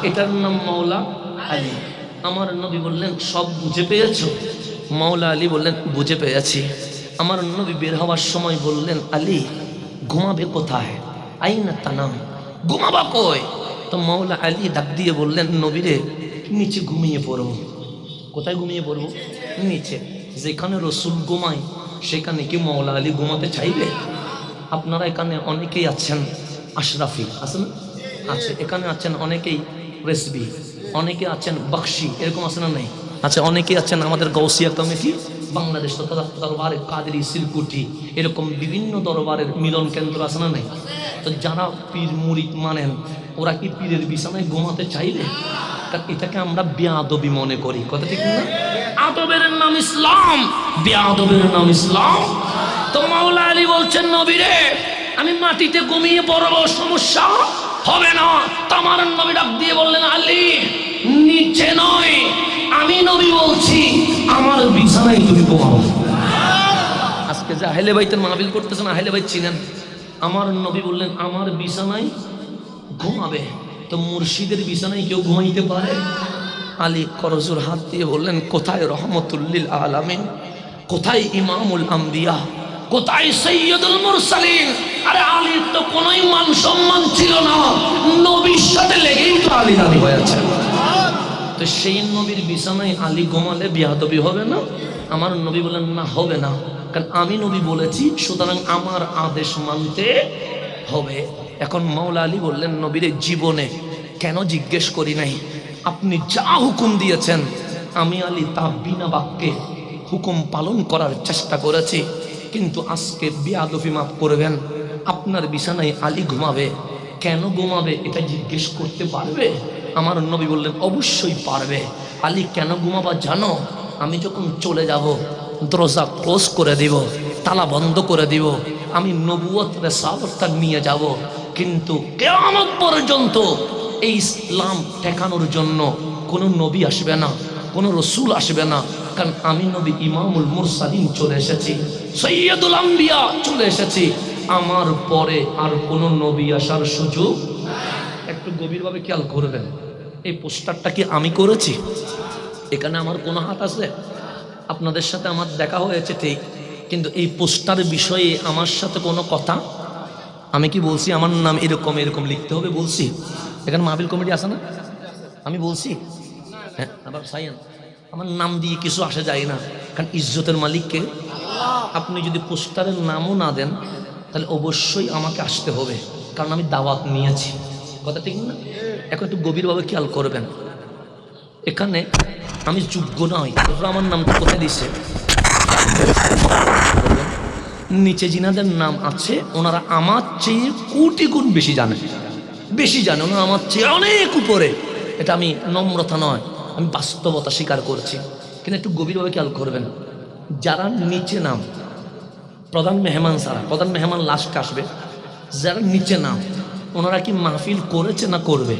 এটার নাম মাওলা আলী। আমার নবী বললেন সব বুঝে পেয়েছো? মাওলা আলী বললেন বুঝে পেয়েছি। আমার নবী বের হওয়ার সময় বললেন, আলী ঘুমাবে কোথায়? আইনা তানাম, ঘুমাবা কই? তো মাওলা আলী ডাক দিয়ে বললেন, নবীরে নিচে ঘুমিয়ে পড়ো। কোথায় ঘুমিয়ে পড়বো? নিচে। যেখানে রাসূল ঘুমায় সেখানে কি মাওলা আলী ঘুমাতে চাইবে? আপনারা এখানে অনেকেই আছেন আশরাফি, আছেন? আছে। এখানে আছেন অনেকেই রেসবি, অনেকে আছেন বখশি, এরকম আছে না? নাই আছে। অনেকে আছেন আমাদের গৌসিয়া কমিটি, বাংলাদেশ দরবারে কাদেরি, সিলকুটি, এরকম বিভিন্ন দরবারের মিলন কেন্দ্র আছে না? নাই। তো যারা পীর মুরিদ মানেন, ওরা কি পীরের বিছানায় ঘুমাতে চাইবে? এটাকে আমরা বেয়াদবি মনে করি, কথা ঠিক না? আদবের নাম ইসলাম, বেয়াদবের নাম ইসলাম। তো মাওলা আলী বলছেন, নবীরে আমি মাটিতে ঘুমিয়ে পড়বো, সমস্যা হবে না। তোমার নবী ডাক দিয়ে বললেন, আলী নিচে নয়, আমি নবী বলছি আমার বিছানায় তুমি ঘুমাও। আজকে যে আহলে বাইতের মাহফিল করতেছেন, আহলে বাইত চিনেন? আমার নবী বললেন আমার বিছানায় ঘুমাবে। তো মুর্শিদের বিছানায় কেউ ঘুমাইতে পারে? আলী করজোর হাত দিয়ে বললেন, কোথায় রহমতুল লিল আলামিন, কোথায় ইমামুল আম্বিয়া, কোথায় সৈয়দুল মুরসালিন? আরে আলীর তো কোনোই মান সম্মান ছিল না, নবীর সাথে লেগেই তো আলী রাজি হয়েছে। তো সেই নবীর বিছানায় আলী ঘুমালে বেয়াদবি হবে না? আমার নবী বলেন না, হবে না। কারণ আমি নবী বলেছি, সুতরাং আমার আদেশ মানতে হবে। এখন মাওলা আলী বললেন, নবীর জীবনে কেন জিজ্ঞেস করি নাই, আপনি যা হুকুম দিয়েছেন আমি আলী তা বিনা বাক্যে হুকুম পালন করার চেষ্টা করেছি, কিন্তু আজকে বেয়াদবি মাফ করবেন, আপনার বিছানায় আলী ঘুমাবে, কেন ঘুমাবে এটা জিজ্ঞেস করতে পারবে? আমার নবী বললেন, অবশ্যই পারবে। আলী কেন ঘুমাবা জানো? আমি যখন চলে যাব দরজা ক্লোজ করে দিব, তালা বন্ধ করে দিব, আমি নবুয়ত রিসালাতটা নিয়ে যাব, কিন্তু কিয়ামত পর্যন্ত এই ইসলাম ঠেকানোর জন্য কোনো নবী আসবে না, কোনো রসুল আসবে না, কারণ আমি নবী ইমামুল মুরসালিন চলে এসেছি, সৈয়দুল আম্বিয়া চলে এসেছি, আমার পরে আর কোনো নবী আসার সুযোগ। একটু গভীরভাবে খেয়াল করবেন, এই পোস্টারটা কি আমি করেছি? এখানে আমার কোনো হাত আছে? আপনাদের সাথে আমার দেখা হয়েছে ঠিক, কিন্তু এই পোস্টার বিষয়ে আমার সাথে কোনো কথা আমি কি বলছি আমার নাম এরকম এরকম লিখতে হবে বলছি? এখানে মাহফিল কমিটি আছে না? আমি বলছি? হ্যাঁ, আবার সাইয়ান আমার নাম দিয়ে কিছু আসে যায় না, কারণ ইজ্জতের মালিককে। আপনি যদি পোস্টারের নামও না দেন তাহলে অবশ্যই আমাকে আসতে হবে, কারণ আমি দাওয়াত নিয়েছি। কথা ঠিক না? এখন একটু গভীরভাবে খেয়াল করবেন, এখানে আমি যোগ্য নয়, আমার নামটা কোথায় দিচ্ছে? নিচে জিনাদের নাম আছে, ওনারা আমার চেয়ে কোটি গুণ বেশি জানে, ওনারা আমার চেয়ে অনেক উপরে। এটা আমি নম্রতা নয়, আমি বাস্তবতা স্বীকার করছি, কিন্তু একটু গভীরভাবে খেয়াল করবেন, যারা নিচে নাম, প্রধান মেহমান ছাড়া, প্রধান মেহমান লাস্ট আসবে, যারা নিচে নাম ওনারা কি মাহফিল করেছে না করবে?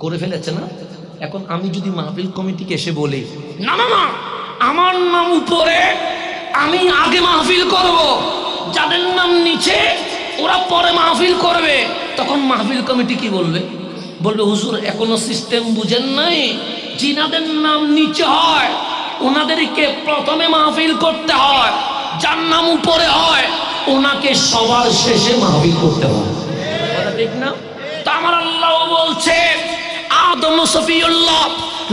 করে ফেলেছে না? এখন আমি যদি মাহফিল কমিটিকে এসে বলি, না না না আমার নাম উপরে, আমি আগে মাহফিল করব, যাদের নাম নিচে ওরা পরে মাহফিল করবে, তখন মাহফিল কমিটি কি বলবে? বলবে, হুজুর এখনো সিস্টেম বুঝেন নাই, জিনাদের নাম নিচে হয় ওনাদেরকে প্রথমে মাহফিল করতে হয়, যার নাম উপরে হয় ওনাকে সবার শেষে মাহফিল করতে হয়। কথা ঠিক না? তা আমার আল্লাহ বলছে, আদম সফিউল্লাহ,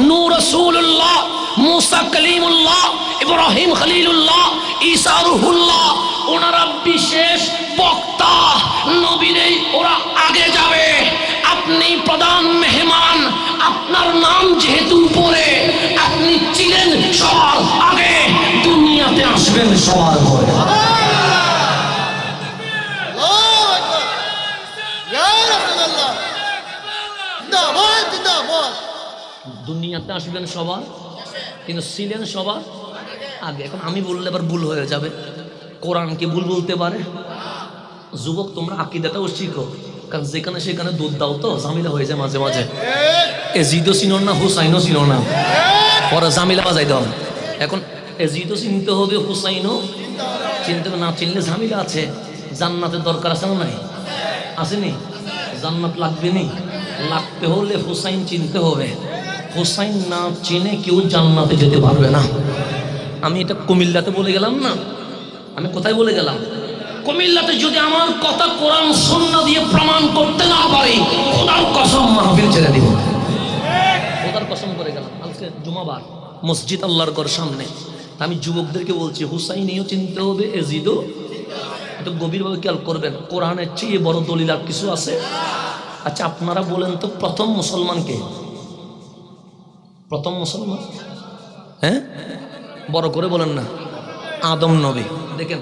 নূহ রাসূলুল্লাহ, মুসা কালিমুল্লাহ, ইব্রাহিম খলিলুল্লাহ, ঈসা রূহুল্লাহ, ওনারা বিশেষ বক্তা, নবীরাই ওরা আগে যাবে, আপনি প্রধান মেহমান, আপনার নাম যেহেতু উপরে, আপনি ছিলেন সবার আগে, দুনিয়াতে আসবেন সবার পরে। দুনিয়াতে আসবেন সবার, কিন্তু ছিলেন সবার আগে। এখন আমি বললে এবার ভুল হয়ে যাবে, কোরআন কি ভুল বলতে পারে? যুবক তোমরা আকীদাটাও শিখো, কারণ যেখানে সেখানে দুধ দাও তো ঝামেলা হয়ে যায় মাঝে মাঝে। এজিদও চিনো না, হুসাইনও চিনো না, পরে ঝামেলা বাজাই দাও। এখন এজিদও চিনতে হবে, হুসাইনও চিনতে হবে, না চিনলে ঝামেলা আছে। জান্নাতের দরকার আছে না নাই? আসেনি? জান্নাত লাগবে নি, লাগতে হলে হুসাইন চিনতে হবে, হুসাইন না চিনে কেউ জান্নাতে যেতে পারবে না। আমি এটা কুমিল্লাতে বলে গেলাম না, আমি কোথায় বলে গেলাম? কুমিল্লাতে যদি আমার কথা কোরআন সুন্নাহ দিয়ে প্রমাণ করতে না পারি, খোদার কসম মাহফিল ছেড়ে দিব, খোদার কসম করে গেলাম। আজকে জুমাবার, মসজিদ আল্লাহর ঘর সামনে, আমি যুবকদেরকে বলছি, হুসাইনিও চিনতে হবে, এজিদও। একটু গভীরভাবে খেয়াল করবেন, কোরআনের চেয়ে বড় দলিল আর কিছু আছে? আচ্ছা আপনারা বলেন তো, প্রথম মুসলমানকে? প্রথম মুসলমান, হ্যাঁ বড় করে বলেন না, আদম নবী। দেখেন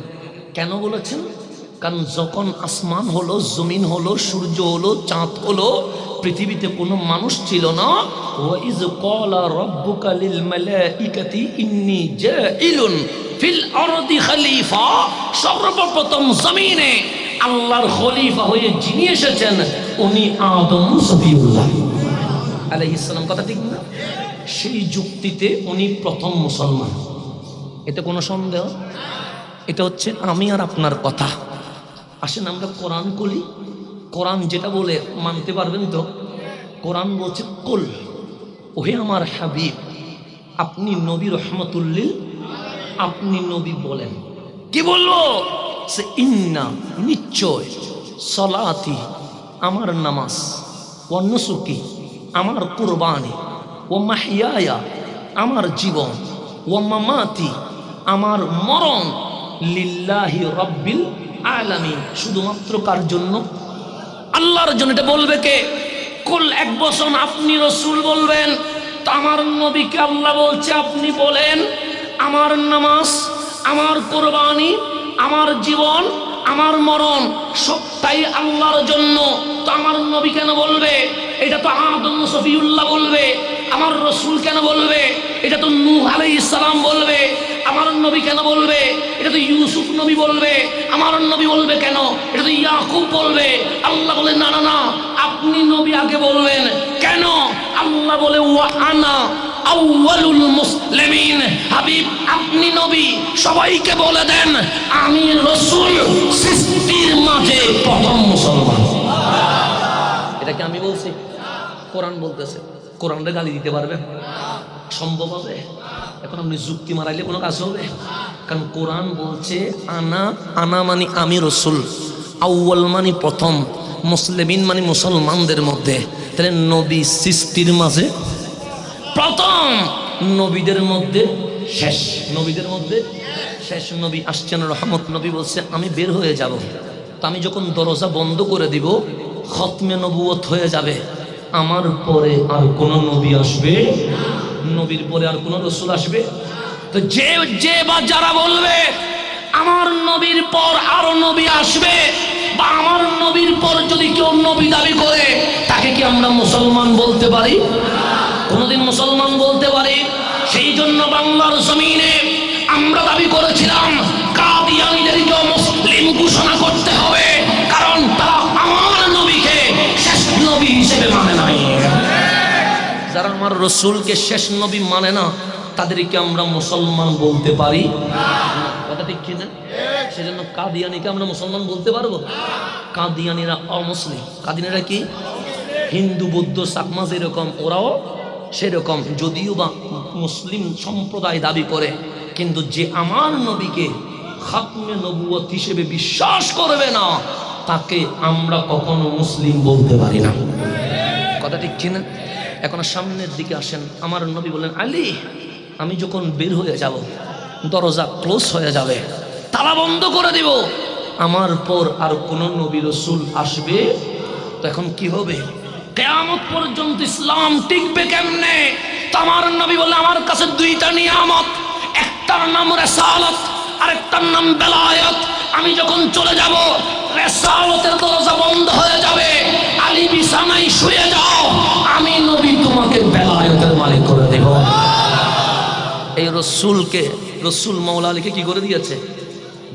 কেন বলেছেন? কারণ যখন আসমান হলো, জমিন হলো, সূর্য হলো, চাঁদ হলো, পৃথিবীতে কোনো মানুষ ছিল না। ওয়াইজ ক্বালা রাব্বুকা লিল মালাইকাতি ইন্নী জাইলুন ফিল আরদি খলিফা, সর্বপ্রথম জমিনে আল্লাহর খলিফা হয়ে যিনি এসেছেন উনি আদম সফিউল্লাহ আলাইহিস সালাম। কথা ঠিক না? সেই যুক্তিতে উনি প্রথম মুসলমান, এতে কোনো সন্দেহ? এটা হচ্ছে আমি আর আপনার কথা। আসেন আমরা কোরআন করি, কোরআন যেটা বলে মানতে পারবেন তো? কোরআন বলছে, কুল, ওহে আমার হাবিব, আপনি নবী রহমতুল্লিল, আপনি নবী বলেন। কি বলবো? সে ইন্না, নিশ্চয়, সলাতি, আমার নামাজ, ও নুসুকি, আমার কুরবানি, ও মাহিয়ায়া, আমার জীবন, ও মামাতি, আমার মরণ, লিল্লাহি রাব্বিল আলামিন, শুধুমাত্র কার জন্য? আল্লাহর জন্য। এটা বলবে কে? কুল, এক বচন আপনি রাসূল বলবেন। তো আমার নবীকে আল্লাহ বলছে আপনি বলেন আমার নামাজ, আমার কোরবানি, আমার জীবন, আমার মরণ সবটাই আল্লাহর জন্য। তো আমার নবী কেন বলবে? এটা তো আদম সফিউল্লাহ বলবে। আমার রসুল কেন বলবে? এটা তো নূহ আলাইহিস সালাম বলবে। আমার নবী কেন বলবে? এটা তো ইউসুফ নবী বলবে। আমার নবী বলবে কেন? এটা তো ইয়াকুব বলবে। আল্লাহ বলে না না না, আপনি নবী আগে বলবেন। কেন? আল্লাহ বলে ওয়া আনা আউয়ালুল মুসলিমিন। হাবিব আপনি নবী, সবাইকে বলে দেন আমি রাসূল, সৃষ্টির মাঝে প্রথম মুসলমান। এটা কি আমি বলছি? কোরআন বলতেছে। কোরআনরে গালি দিতে পারবেন? সম্ভব হবে? এখন আপনি যুক্তি মারাইলে কোনো কাজ হবে? কারণ কোরআন বলছে আনা, আনা মানে আমি রাসূল, আউয়াল মানে প্রথম, মুসলিমিন মানে মুসলমানদের মধ্যে। তাহলে নবী সৃষ্টির মাঝে প্রথম, নবীদের মধ্যে শেষ, নবীদের মধ্যে শেষ নবী আসছেন রহমত। নবী বলছে আমি বের হয়ে যাব, তো আমি যখন দরজা বন্ধ করে দিব খতমে নবুয়ত হয়ে যাবে, আমার পরে আর কোন নবী আসবে, নবীর পরে আর কোন রাসূল আসবে। তো যে বা যারা বলবে আমার নবীর পর আরো নবী আসবে, বা আমার নবীর পর যদি কেউ নবী দাবি করে তাকে কি আমরা মুসলমান বলতে পারি? কোনদিন মুসলমান বলতে পারি? সেই জন্য বাংলার জমিনে আমরা দাবি করেছিলাম কাদিয়ানীদেরকেও মুসলিম ঘোষণা করতে হবে, কারণ তারা আমার নবীকে শেষ নবী হিসেবে মানে নাই। যারা আমার রাসূলকে শেষ নবী মানে না তাদেরকে আমরা মুসলমান বলতে পারি না। কথা ঠিক কিনা? সেজন্য কাদিয়ানীকে আমরা মুসলমান বলতে পারবো? কাদিয়ানীরা অমুসলিম। কাদিয়ানীরা কি? হিন্দু, বৌদ্ধ, চাকমা যেরকম ওরাও সেরকম, যদিও বা মুসলিম সম্প্রদায় দাবি করে, কিন্তু যে আমার নবীকে খাতমে নবুয়ত হিসেবে বিশ্বাস করবে না তাকে আমরা কখনো মুসলিম বলতে পারি না। কথা ঠিক কিনা? এখন সামনের দিকে আসেন। আমার নবী বললেন আলী আমি যখন বের হয়ে যাব দরজা ক্লোজ হয়ে যাবে, তালা বন্ধ করে দিব, আমার পর আর কোন নবী রাসূল আসবে। তো এখন কি হবে? কিয়ামত পর্যন্ত ইসলাম টিকবে কেমনে? আমার নবী বলে আমার কাছে দুইটা নিয়ামত, একটার নাম রিসালাত, আরেকটার নাম বেলায়েত। আমি যখন চলে যাব রিসালাতের দরজা বন্ধ হয়ে যাবে, আলী বিছানায় শুয়ে যাও, আমি নবী তোমাকে বেলায়েতের মালিক করে দেব। এই রাসূলকে, রাসূল মাওলা আলীকে কি করে দিয়েছে?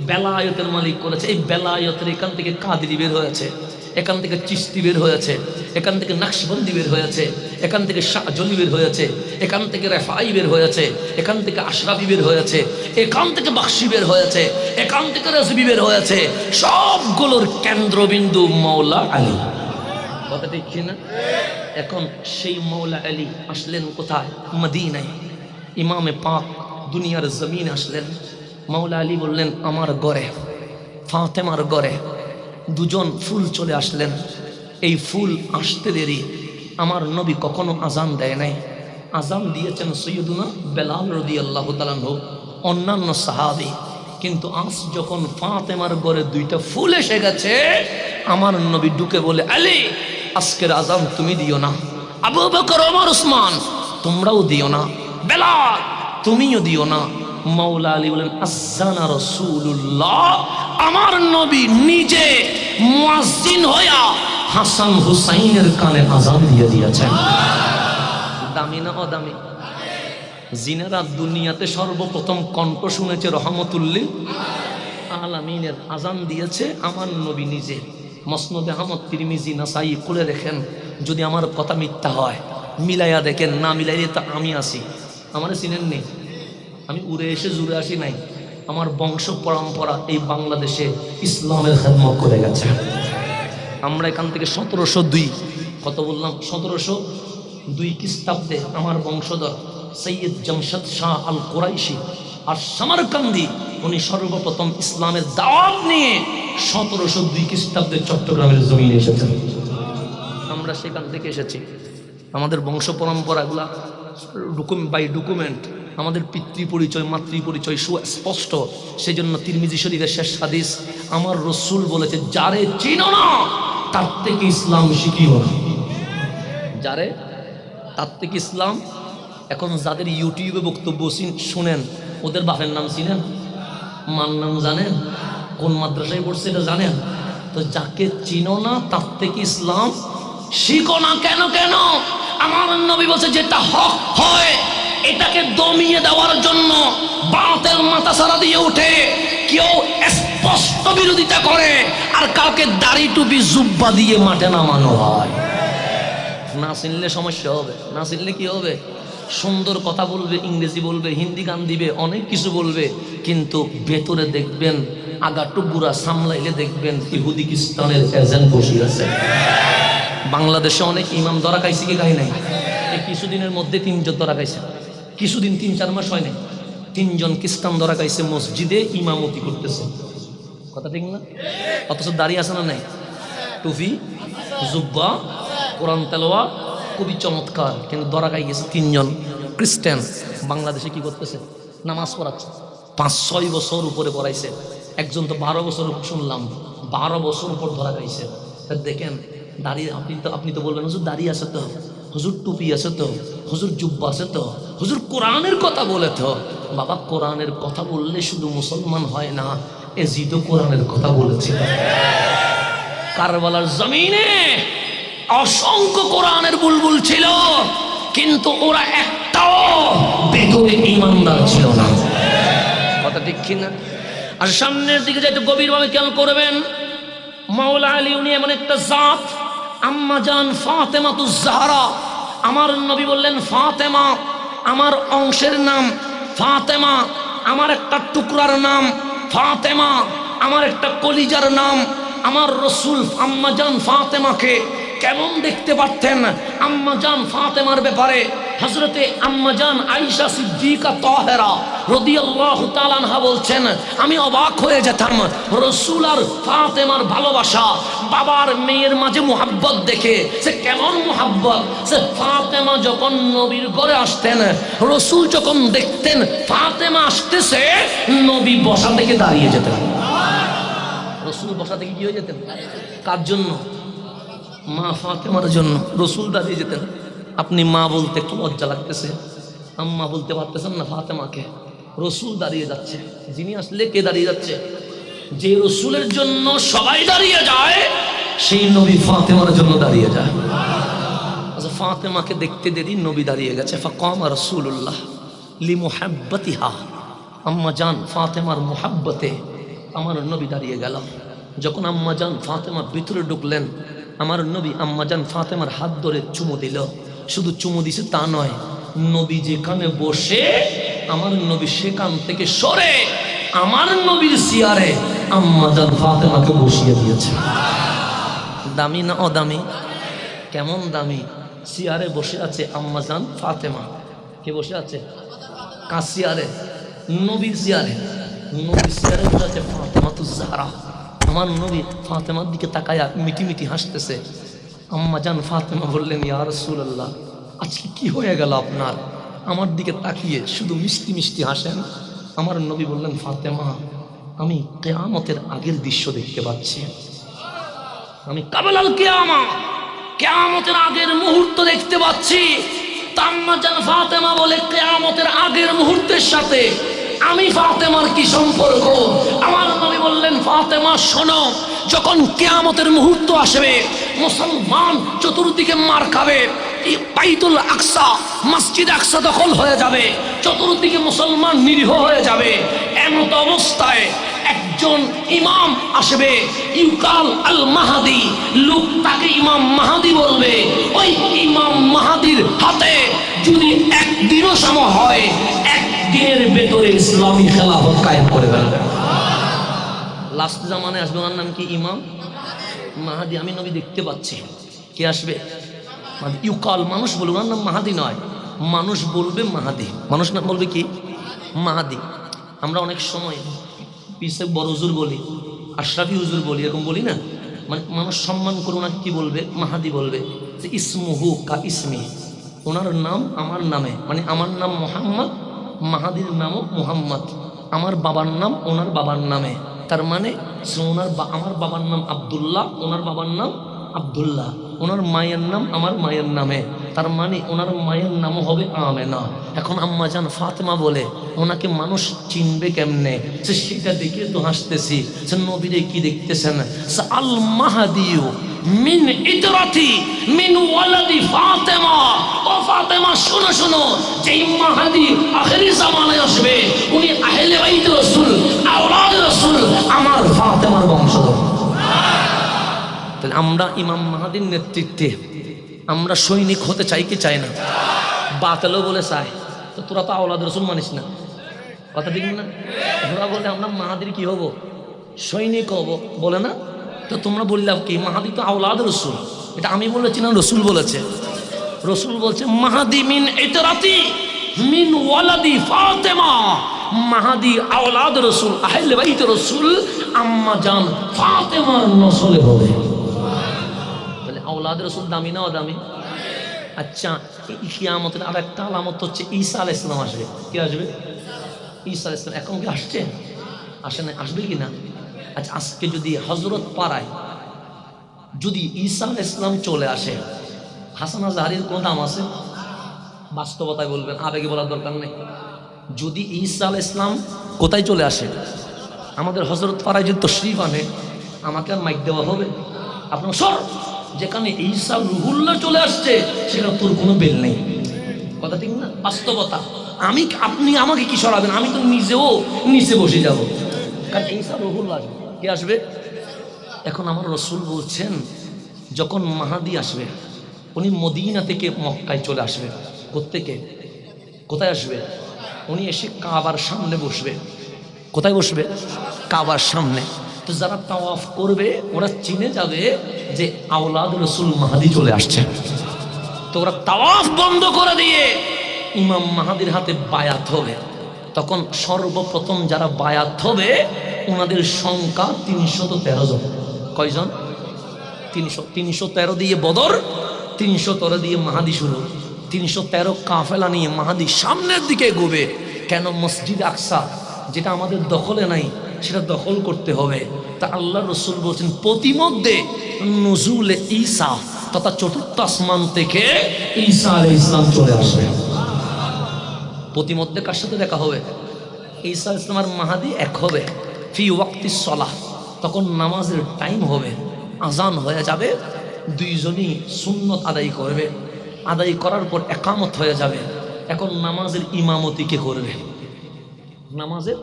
বেলায়েতের মালিক করেছে। এই বেলায়েতের এখান থেকে কাদরি বের হয়েছে, এখান থেকে চিশতি বের হয়েছে, এখান থেকে নকশবন্দি বের হয়েছে, এখান থেকে শাহজলি বের হয়েছে, এখান থেকে রেফাই বের হয়েছে, এখান থেকে আশরাফি বের হয়েছে, এখান থেকে বাখশি বের হয়েছে, এখান থেকে রাজবি বের হয়েছে। সবগুলোর কেন্দ্রবিন্দু মাওলা আলী। কথা ঠিক না? এখন সেই মাওলা আলী আসলেন কোথায়? মদিনায়। ইমামে পাক দুনিয়ার জমিনে আসলেন। মাওলা আলী বললেন আমার ঘরে, ফাতেমার ঘরে দুজন ফুল চলে আসলেন। এই ফুল আসতে দেরি, আমার নবী কখনো আজান দেয় নাই। আজান দিয়েছেন সৈয়দুনা বেলাল রাদিয়াল্লাহু তাআলা আনহু, অন্যান্য সাহাবী। কিন্তু আজ যখন ফাতেমার ঘরে দুইটা ফুল এসে গেছে, আমার নবী ঢুকে বলে আলী আজকের আজান তুমি দিও না, আবু বকর, ওমর, উসমান তোমরাও দিও না, বেলাল তুমিও দিও না। মাওলা আলী বলেন আযানা রাসূলুল্লাহ, আমার নবী নিজে মুয়াজ্জিন হইয়া হাসান হুসাইনের কানে আযান দিয়ে দিয়েছেন। দামি না অদামি? জিনারা দুনিয়াতে সর্বপ্রথম কণ্ঠ শুনেছে রহমতুল্লিল আলামিনের আযান দিয়েছে আমার নবী নিজে। মসনদে আহমদ, তিরমিজি, নাসাই খুলে দেখেন, যদি আমার কথা মিথ্যা হয় মিলাইয়া দেখেন, না মিলাইলে তো আমি আসি। আমার চিনেন নেই, আমি উড়ে এসে জুড়ে আসি নাই। আমার বংশ পরম্পরা এই বাংলাদেশে ইসলামের খেদমত করে গেছে। আমরা এখান থেকে 1702, কত বললাম, 1702 খ্রিস্টাব্দে আমার বংশধর সৈয়দ জামশাদ শাহ আল কুরাইশি আর সামারকান্দি, উনি সর্বপ্রথম ইসলামের দাওয়াত নিয়ে 1702 খ্রিস্টাব্দে চট্টগ্রামের জমিনে এসেছেন। আমরা সেখান থেকে এসেছি। আমাদের বংশ পরম্পরাগুলা বাই ডকুমেন্ট আমাদের পিতৃ পরিচয় মাতৃ পরিচয় সুস্পষ্ট। সেই জন্য তিরমিজি শরীফের শেষ হাদিস, আমার রসুল বলেছে, যারে চিনো না তার থেকে ইসলাম শিখিও না। যারে, তার থেকে ইসলাম। এখন যাদের ইউটিউবে বক্তব্য শুনেন, ওদের বাপের নাম চিনেন, মার নাম জানেন, কোন মাদ্রাসায় পড়ছে এটা জানেন? তো যাকে চিনো না তার থেকে ইসলাম শিখো না। কেন কেন? আমার নবী বলছে, যেটা হক হয় এটাকে দমিয়ে দেওয়ার জন্য বাতের মাথা সারা দিয়ে উঠে কেউ স্পষ্ট বিরোধিতা করে, আর কাউকে দাড়ি টুপি জুব্বা দিয়ে মাঠে নামানো হয়। না চিনলে সমস্যা হবে। না চিনলে কি হবে? সুন্দর কথা বলবে, ইংরেজি বলবে, হিন্দি গান দিবে, অনেক কিছু বলবে, কিন্তু ভেতরে দেখবেন আগাটু বুড়া সামলাইলে দেখবেন ইহুদি খ্রিস্টানের এজেন্ট বসে আছে। বাংলাদেশে অনেক ইমাম ধরা খাইছে কি খাই নাই? এই কিছুদিনের মধ্যে 3 জন ধরা খাইছে। কিছুদিন 3-4 মাস হয় নাই, 3 জন খ্রিস্টান ধরা খাইছে, মসজিদে ইমামতি করতেছে। কথা ঠিক না? অথচ দাঁড়িয়ে আছে না নাই? টুপি, জুব্বা, কোরআন তেলাওয়া, খুবই চমৎকার, কিন্তু ধরা খাই গেছে 3 জন খ্রিস্টান। বাংলাদেশে কি করতেছে? নামাজ পড়াচ্ছে, 5-6 বছর উপরে পড়াইছে। একজন তো 12 বছর শুনলাম, 12 বছর উপর ধরা খাইছে। দেখেন দাঁড়িয়ে, আপনি তো বলবেন হুজুর দাঁড়িয়ে আছে তো, হুজুর টুপি আছে তো, হুজুর জুব্বা আছে তো, হুজুর কোরআনের কথা বলে তো। বাবা, কোরআনের কথা বললে শুধু মুসলমান হয় না, এজিদও কোরআনের কথা বলেছে। কারবালার জমিনে অসংখ্য কোরআনের বুলবুল ছিল, কিন্তু ওরা একটাও ভেতরে ঈমানদার ছিল না। কথা ঠিক কিনা? আর সামনের দিকে যাইতে গভীরভাবে খেয়াল করবেন, মাওলা আলী উনি এমন একটা জাত, আম্মা জান ফাতেমাতুজ জাহরা। আমার নবী বললেন, ফাতেমা আমার অংশের নাম, ফাতেমা আমার একটা টুকরার নাম, ফাতেমা আমার একটা কলিজার নাম। আমার রসুল আম্মা জান ফাতেমাকে কেমন দেখতে পারতেন? আম্মা জান ফাতেমার ব্যাপারে হযরতে আম্মা জান আয়েশা সিদ্দিকা তাহেরা রাদিয়াল্লাহু তাআলা আনহা বলছেন, আমি অবাক হয়ে যেতাম রসুল আর ফাতেমার ভালোবাসা, বাবার মেয়ের মাঝে মুহাব্বত দেখে। সে কেমন মুহাব্বত! সে ফাতেমা যখন নবীর ঘরে আসতেন, রসুল যখন দেখতেন ফাতেমা আসতেছে, নবী বসা থেকে দাঁড়িয়ে যেতেন। রসুল বসা থেকে কি হয়ে যেতেন? কার জন্য? মা ফাতেমার জন্য রসুল দাঁড়িয়ে যেতেন। আপনি মা বলতে একটু লজ্জা লাগতেছে, আম্মা বলতে পারতেছেন না ফাতেমাকে, রসুল দাঁড়িয়ে যাচ্ছে। যিনি আসলে কে দাঁড়িয়ে যাচ্ছে? যে রসুলের জন্য সবাই দাঁড়িয়ে যায়, সেই নবী ফাতেমার জন্য দাঁড়িয়ে যায়। আচ্ছা, ফাতেমাকে দেখতে দেরি নবী দাঁড়িয়ে গেছে। ফাকামা রাসূলুল্লাহ লিমুহাব্বাতিহা, আম্মা জান ফাতেমার মুহাব্বতে আমার নবী দাঁড়িয়ে গেল। যখন আম্মা জান ফাতেমা ভিতরে ঢুকলেন, আমার নবী আম্মা জান ফাতেমার হাত ধরে চুমু দিল। শুধু চুমু দিছে তা নয়, নবী যেখানে বসে আমার নবী সেখান থেকে সরে আমার নবীর চেয়ারে আম্মা জান ফাতেমাকে বসিয়ে দিয়েছে। দামি না অদামি? কেমন দামি! চেয়ারে বসে আছে আম্মা জান ফাতেমা। কে বসে আছে? কার চেয়ারে? নবীর চেয়ারে। নবীর চেয়ারে বসে আছে ফাতেমাতুজ জাহরা। আমার নবী ফাতেমার দিকে তাকায়া মিটি মিটি হাসতেছে। আম্মা জান ফাতেমা বললেন, ইয়া রাসূলুল্লাহ, আজকে কি হয়ে গেল আপনার? আমার দিকে তাকিয়ে শুধু মিষ্টি মিষ্টি হাসেন। আমার নবী বললেন, ফাতেমা, আমি কিয়ামতের আগের দৃশ্য দেখতে পাচ্ছি। আমি কাবলাল কিয়ামা, কিয়ামতের আগের মুহূর্ত দেখতে পাচ্ছি। আম্মা জান ফাতেমা বলে, কিয়ামতের আগের মুহূর্তের সাথে আমি ফাতেমার কি সম্পর্ক? আমার নবী বললেন, ফাতেমা শোনো, যখন কিয়ামতের মুহূর্ত আসবে, মুসলমান চতুর্দিকে মার খাবে, বাইতুল আকসা, মসজিদ আকসা দখল হয়ে যাবে, চতুর্দিকে মুসলমান নিরীহ হয়ে যাবে। এমত অবস্থায় একজন ইমাম আসবে, ইউকাল আল মাহাদি, লোক তাকে ইমাম মাহাদি বলবে। ওই ইমাম মাহাদির হাতে যদি একদিনও সময় হয়, একদিনের ভেতরে ইসলামী খেলাফত কায়েম করে ফেলবে। লাস্ট জামানে আসবে, ওনার নাম কি? ইমাম মাহাদি। আমি নবী দেখতে পাচ্ছি। কে আসবে? ইউকাল, মানুষ বলবে, ওনার নাম মাহাদি নয়, মানুষ বলবে মাহাদি। মানুষ নাম বলবে কি? মাহাদি। আমরা অনেক সময় পিছে বড় হুজুর বলি, আশরাফি হুজুর বলি, এরকম বলি না? মানে মানুষ সম্মান করে ওনাকে কি বলবে? মাহাদি বলবে। যে ইসমুহু কা ইসমি, ওনার নাম আমার নামে, মানে আমার নাম মোহাম্মদ, মাহাদির নামও মুহাম্মদ, আমার বাবার নাম ওনার বাবার নামে। তার মানে আমার বাবার নাম আব্দুল্লাহ, ওনার বাবার নাম আব্দুল্লাহ, ওনার মায়ের নাম আমার মায়ের নামে। তার মানে ওনার মায়ের নামও হবে আমেনা। এখন আম্মা জান ফাতেমা বলে ওনাকে মানুষ চিনবে কেমনে? সেটা দেখে তো হাসতেছি। সে নবীরে কি দেখতেছেন? আল মাহাদিউ মিন ইতরাতি মিন ওয়ালাদি ফাতেমা। ও ফাতেমা শোনো শোনো, যেই মাহাদি আখিরি জামানায় আসবে উনি আহলে বাইত রাসূল, আওলাদ রাসূল, আমার ফাতেমার বংশধর। তাহলে আমরা ইমাম মাহাদির নেতৃত্বে আমরা সৈনিক হতে চাই কি চাই না? বাতিলও বলে চাই, তো তোরা তো আওলাদ রাসূল মানিস না, কথা ঠিক না? ওরা বলে আমরা মাহাদির কি হব? সৈনিক হব, বলে না? তো তোমরা বললাম কি মাহাদি তো আওলাদ রাসূল? এটা আমি বলেছি না রসুল বলেছে? রসুল বলছে মাহাদি মিন ইতরাতি মিন ওয়ালাদি ফাতেমা। মাহাদি আওলাদ রসুল, আহলে বাইত রসুল, আম্মা জান ফাতেমার নসলে হবে। তাহলে আওলাদ রসুল দামি না অদামি? আচ্ছা, কিয়ামতের আর একটা আলামত হচ্ছে ঈসা আলাইহিস সালাম আসবে। কি আসবে? ঈসা আলাইহিস সালাম এখন কি আসছে? আসে না, আসবে কি না? আচ্ছা, আজকে যদি হযরত পাড়ায় যদি ঈসা আলাইহিস সালাম চলে আসে, হাসান জাহারির কোন দাম আছে? বাস্তবতায় বলবেন, আবেগে বলার দরকার নেই। যদি ঈসা আলাইহিস সালাম কোথায় চলে আসে, আমাদের হযরত পাড়ায় যদি তশরিফ আনে, আমাকে আর মাইক দেওয়া হবে? আপনার সর, যেখানে ঈসা রুহুল্লাহ চলে আসছে সেখানে তোর কোনো বেল নেই, কথা ঠিক না? বাস্তবতা। আপনি আমাকে কি সরাবেন? আমি তো নিজেও নিচে বসে যাব, কারণ ঈসা রুহুল্লাহ আসবে। কে আসবে? এখন আমার রসুল বলছেন যখন মাহাদি আসবে উনি মদিনা থেকে মক্কায় চলে আসবে। কোত্থেকে? কোথায় আসবে? উনি এসে কাবার সামনে বসবে। কোথায় বসবে? কাবার সামনে। তো যারা তাওয়াফ করবে ওরা চিনে যাবে যে আওলাদ রসুল মাহাদি চলে আসছে। তো ওরা তাওয়াফ বন্ধ করে দিয়ে ইমাম মাহাদির হাতে বায়াত হবে। তখন সর্বপ্রথম যারা বায়াত হবে ওনাদের সংখ্যা 313 জন। কয়জন? 313 দিয়ে বদর, 313 দিয়ে মাহাদি শুরু। 313 কাফেলা নিয়ে মাহাদি সামনের দিকে এগোবে। কেন? মসজিদ আকসা যেটা আমাদের দখলে নাই সেটা দখল করতে হবে। তা আল্লাহ রসুল বলছেন প্রতিমধ্যে নজুলে ঈসা তথা চতুর্থ আসমান থেকে ঈসা আলাইহিস সালাম চলে আসবে। প্রতিমধ্যে কার সাথে দেখা হবে? ঈসা আলাইহিস সালাম আর মাহাদি এক হবে। ফি ওয়াক্তিস সলাহ, তখন নামাজের টাইম হবে, আজান হয়ে যাবে, দুইজনই সুন্নত আদায় করবে। আদায় করার পর একামত হয়ে যাবে। এখন নামাজের ইমামতি কে করবে? নামাজের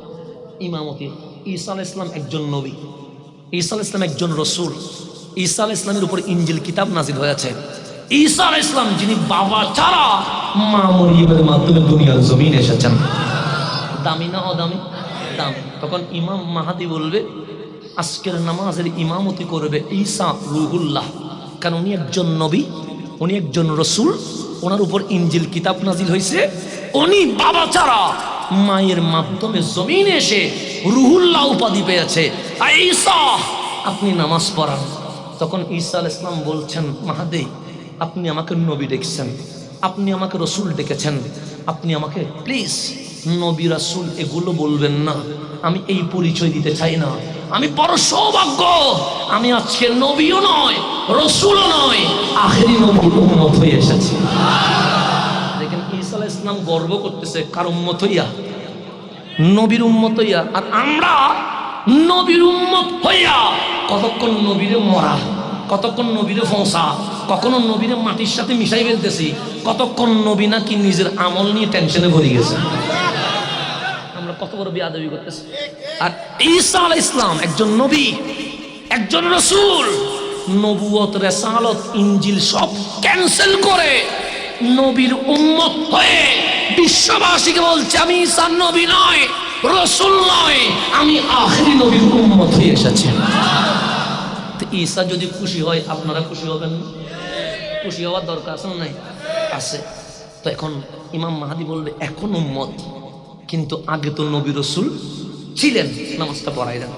ইমামতি ঈসা আলাইহিস সালাম একজন নবী, ঈসা আলাইহিস সালাম একজন রসুল। ঈসা আলাইহিস সালামের উপর ইনজিল কিতাব নাজিল হয়েছে। ঈসা আলাইহিস সালাম যিনি বাবা ছাড়া মা মরিয়মের মাধ্যমে দুনিয়ার জমিনে এসেছেন। দামি না অদামি? দামি। তখন ইমাম মাহাদি বলবে আজকের নামাজের ইমামতি করবে ঈসা রুহুল্লাহ, কারণ উনি একজন নবী, উনি একজন রসুল, ওনার উপর ইনজিল কিতাব নাজিল হয়েছে। উনি বাবা ছাড়া মায়ের মাধ্যমে জমিনে এসে রুহুল্লাহ উপাধি পেয়েছে। ঈসা আপনি নামাজ পড়ান। তখন ঈসা আলাইহিস সালাম বলছেন মাহাদি আপনি আমাকে নবী ডেকেছেন, আপনি আমাকে রসুল ডেকেছেন, আপনি আমাকে প্লিজ নবী রাসূল এগুলো বলবেন না। আমি এই পরিচয় দিতে চাই না। আমি বড় সৌভাগ্য, আমি আজকে নবীও নয় রসুলও নয়, আখেরি নবীর উম্মত হয়ে এসেছি। দেখেন ঈসা আলাইহিস সালাম গর্ব করতেছে কার উম্মত হইয়া? নবীর উম্মত হইয়া। আর আমরা নবীর উম্মত হইয়া কতক্ষণ নবীরে মরা, কতক্ষণ নবীরে ফোঁসা, কখনো নবীরে মাটির সাথে মিশাই ফেলতেছি, কতক্ষণ নবী নাকি নিজের আমল নিয়ে টেনশনে ভরে গেছে। আমরা কত বড় বেয়াদবি করতেছি। আর ঈসা আলাইহিস সালাম একজন নবী, একজন রাসূল, নবুয়ত, রিসালাত, ইনজিল সব ক্যান্সেল করে নবীর উম্মত হয়ে বিশ্ববাসীকে বলছে আমি ঈসা নবী নয় রাসূল নয়, আমি আখেরি নবীর উম্মত হয়ে এসেছি। তো ঈসা যদি খুশি হয় আপনারা খুশি হবেন না? খুশি হওয়ার দরকার আছে না? নাই আছে। তো এখন ইমাম মাহাদি বলবে এখন উম্মত, কিন্তু আগে তো নবী রসুল ছিলেন, নামাজটা পড়াই দেন।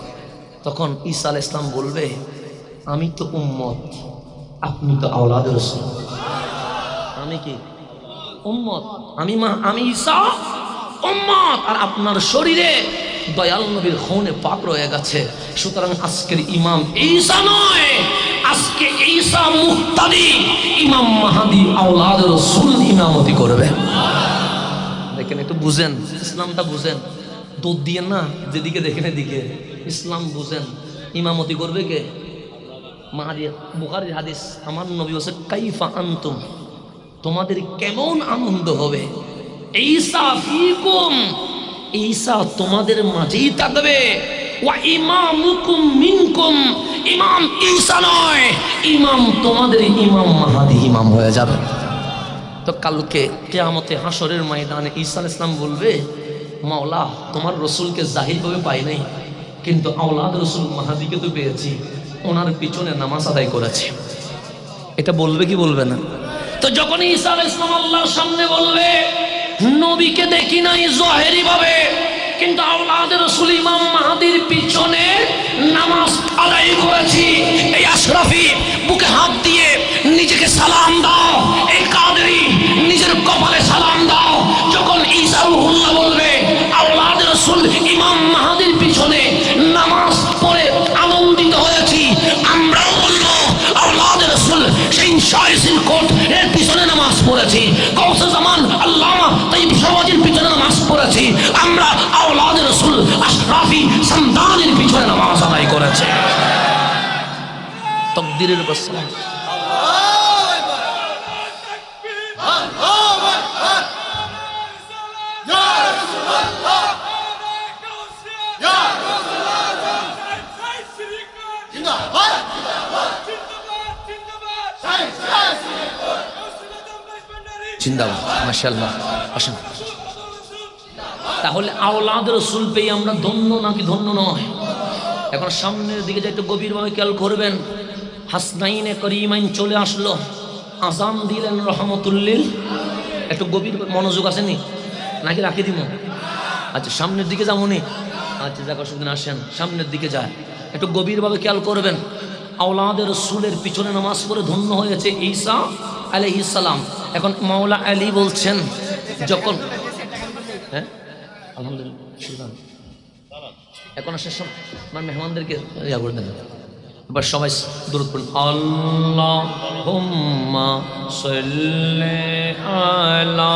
তখন ঈসা আলাইহিস সালাম বলবে আমি তো উম্মত, আপনি তো আওলাদ রসুল। আমি কি উম্মত? আমি ঈসা উম্মত আর আপনার শরীরে দয়াল নবীর খুনে পাক রয়ে গেছে। সুতরাং আজকের ইমাম ঈসা নয়, আজকে ঈসা মুহতাদি, ইমাম মাহদি আওলাদ রাসূল ইমামতি করবে। দেখেন একটু বুঝেন, ইসলামটা বুঝেন, দুধ দিয়ে না যেদিকে দেখেন এদিকে, ইসলাম বুঝেন। ইমামতি করবে কে? মাহাদি। বুখারীর হাদিস, আমার নবী বলেছে কাইফা আনতুম, তোমাদের কেমন আনন্দ হবে, ঈসা ফীকুম, ঈসা তোমাদের মাঝেই থাকবে, ওয়া ইমামুকুম মিনকুম, ইমাম ঈসা নয়, ইমাম তোমাদের ইমাম মাহদি ইমাম হয়ে যাবে। তো কালকে কিয়ামতে হাসরের ময়দানে ঈসা আলাইহিস সালাম বলবে, মাওলা তোমার রসুলকে জাহিরভাবে পাই নাই, কিন্তু আওলাদ রসুল মাহাদিকে তো পেয়েছি, ওনার পিছনে নামাজ আদায় করেছে। এটা বলবে কি বলবে না? তো যখন ঈসা আলাইহিস সালাম আল্লাহর সামনে বলবে, নবীকে দেখি নাই জাহেরি ভাবে, কিন্তু আওলাদ রসুল ইমাম মাহদির পিছনে নামাজ আদায় করেছি, এই আশরাফি বুকে হাত দিয়ে নিজেকে সালাম দাও, এই কাদেরি নিজের কপালে সালাম দাও। যখন ঈসা রুহুল্লাহ বলবে আওলাদ রসুল ইমাম মাহদির পিছনে নামাজ পড়ে আনন্দিত হয়েছি, আমরাও বলবো আওলাদ রসুল সিন শাইসিন কোট এর পিছনে নামাজ পড়েছি, কৌসে জামান আল্লামা তাইব সওয়াজির পিছনে নামাজ পড়েছি, আমরা আওলাদ রসুল আশরাফি সন্তানের পিছনে নামাজ আদায় করেছে। তাকদীরের উপর সালাম। জিন্দাবাদ, মাশাআল্লাহ। আসেন, তাহলে আওলাদ রসুল পেয়ে আমরা ধন্য নাকি ধন্য নয়? এখন সামনের দিকে যে একটু গভীরভাবে খেয়াল করবেন, হাসনাইনে করিমাইন চলে আসলো, আযান দিলেন রহমতুল্লিল, একটু গভীর মনোযোগ আসেনি নাকি রাখি দিব? আচ্ছা সামনের দিকে যাবনি? আচ্ছা যাক, অসুবিধা না, আসেন সামনের দিকে যায়, একটু গভীরভাবে খেয়াল করবেন। আওলাদের রসুলের পিছনে নামাজ পড়ে ধন্য হয়েছে ঈসা আলাইহিস সালাম। এখন মাওলা আলী বলছেন, যখন হ্যাঁ আলহামদুলিল্লাহ, এখন আসার সময় আমার মেহমানদেরকে ইয়া করে দেন, এবার সবাই দরুদ পড়ুন, আল্লাহুম্মা সাল্লি আলা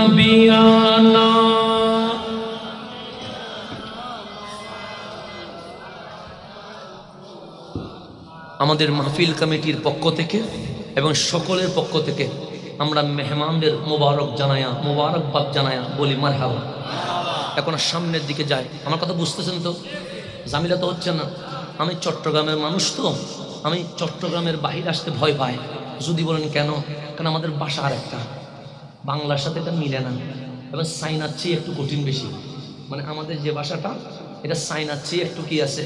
নবিয়ানা। আমাদের মাহফিল কমিটির পক্ষ থেকে এবং সকলের পক্ষ থেকে আমরা মেহমানদের মোবারকবাদ জানায়া বলি মারহাবা। এখন সামনের দিকে যায়, আমার কথা বুঝতেছেন তো? জামিলা তো হচ্ছে না। আমি চট্টগ্রামের মানুষ, তো আমি চট্টগ্রামের বাহিরে আসতে ভয় পাই। যদি বলেন কেন? কারণ আমাদের ভাষা আর একটা, বাংলার সাথে এটা মিলে না, এবং চাইনার চেয়ে একটু কঠিন বেশি। মানে আমাদের যে ভাষাটা, এটা চাইনার চেয়ে একটু কি আছে,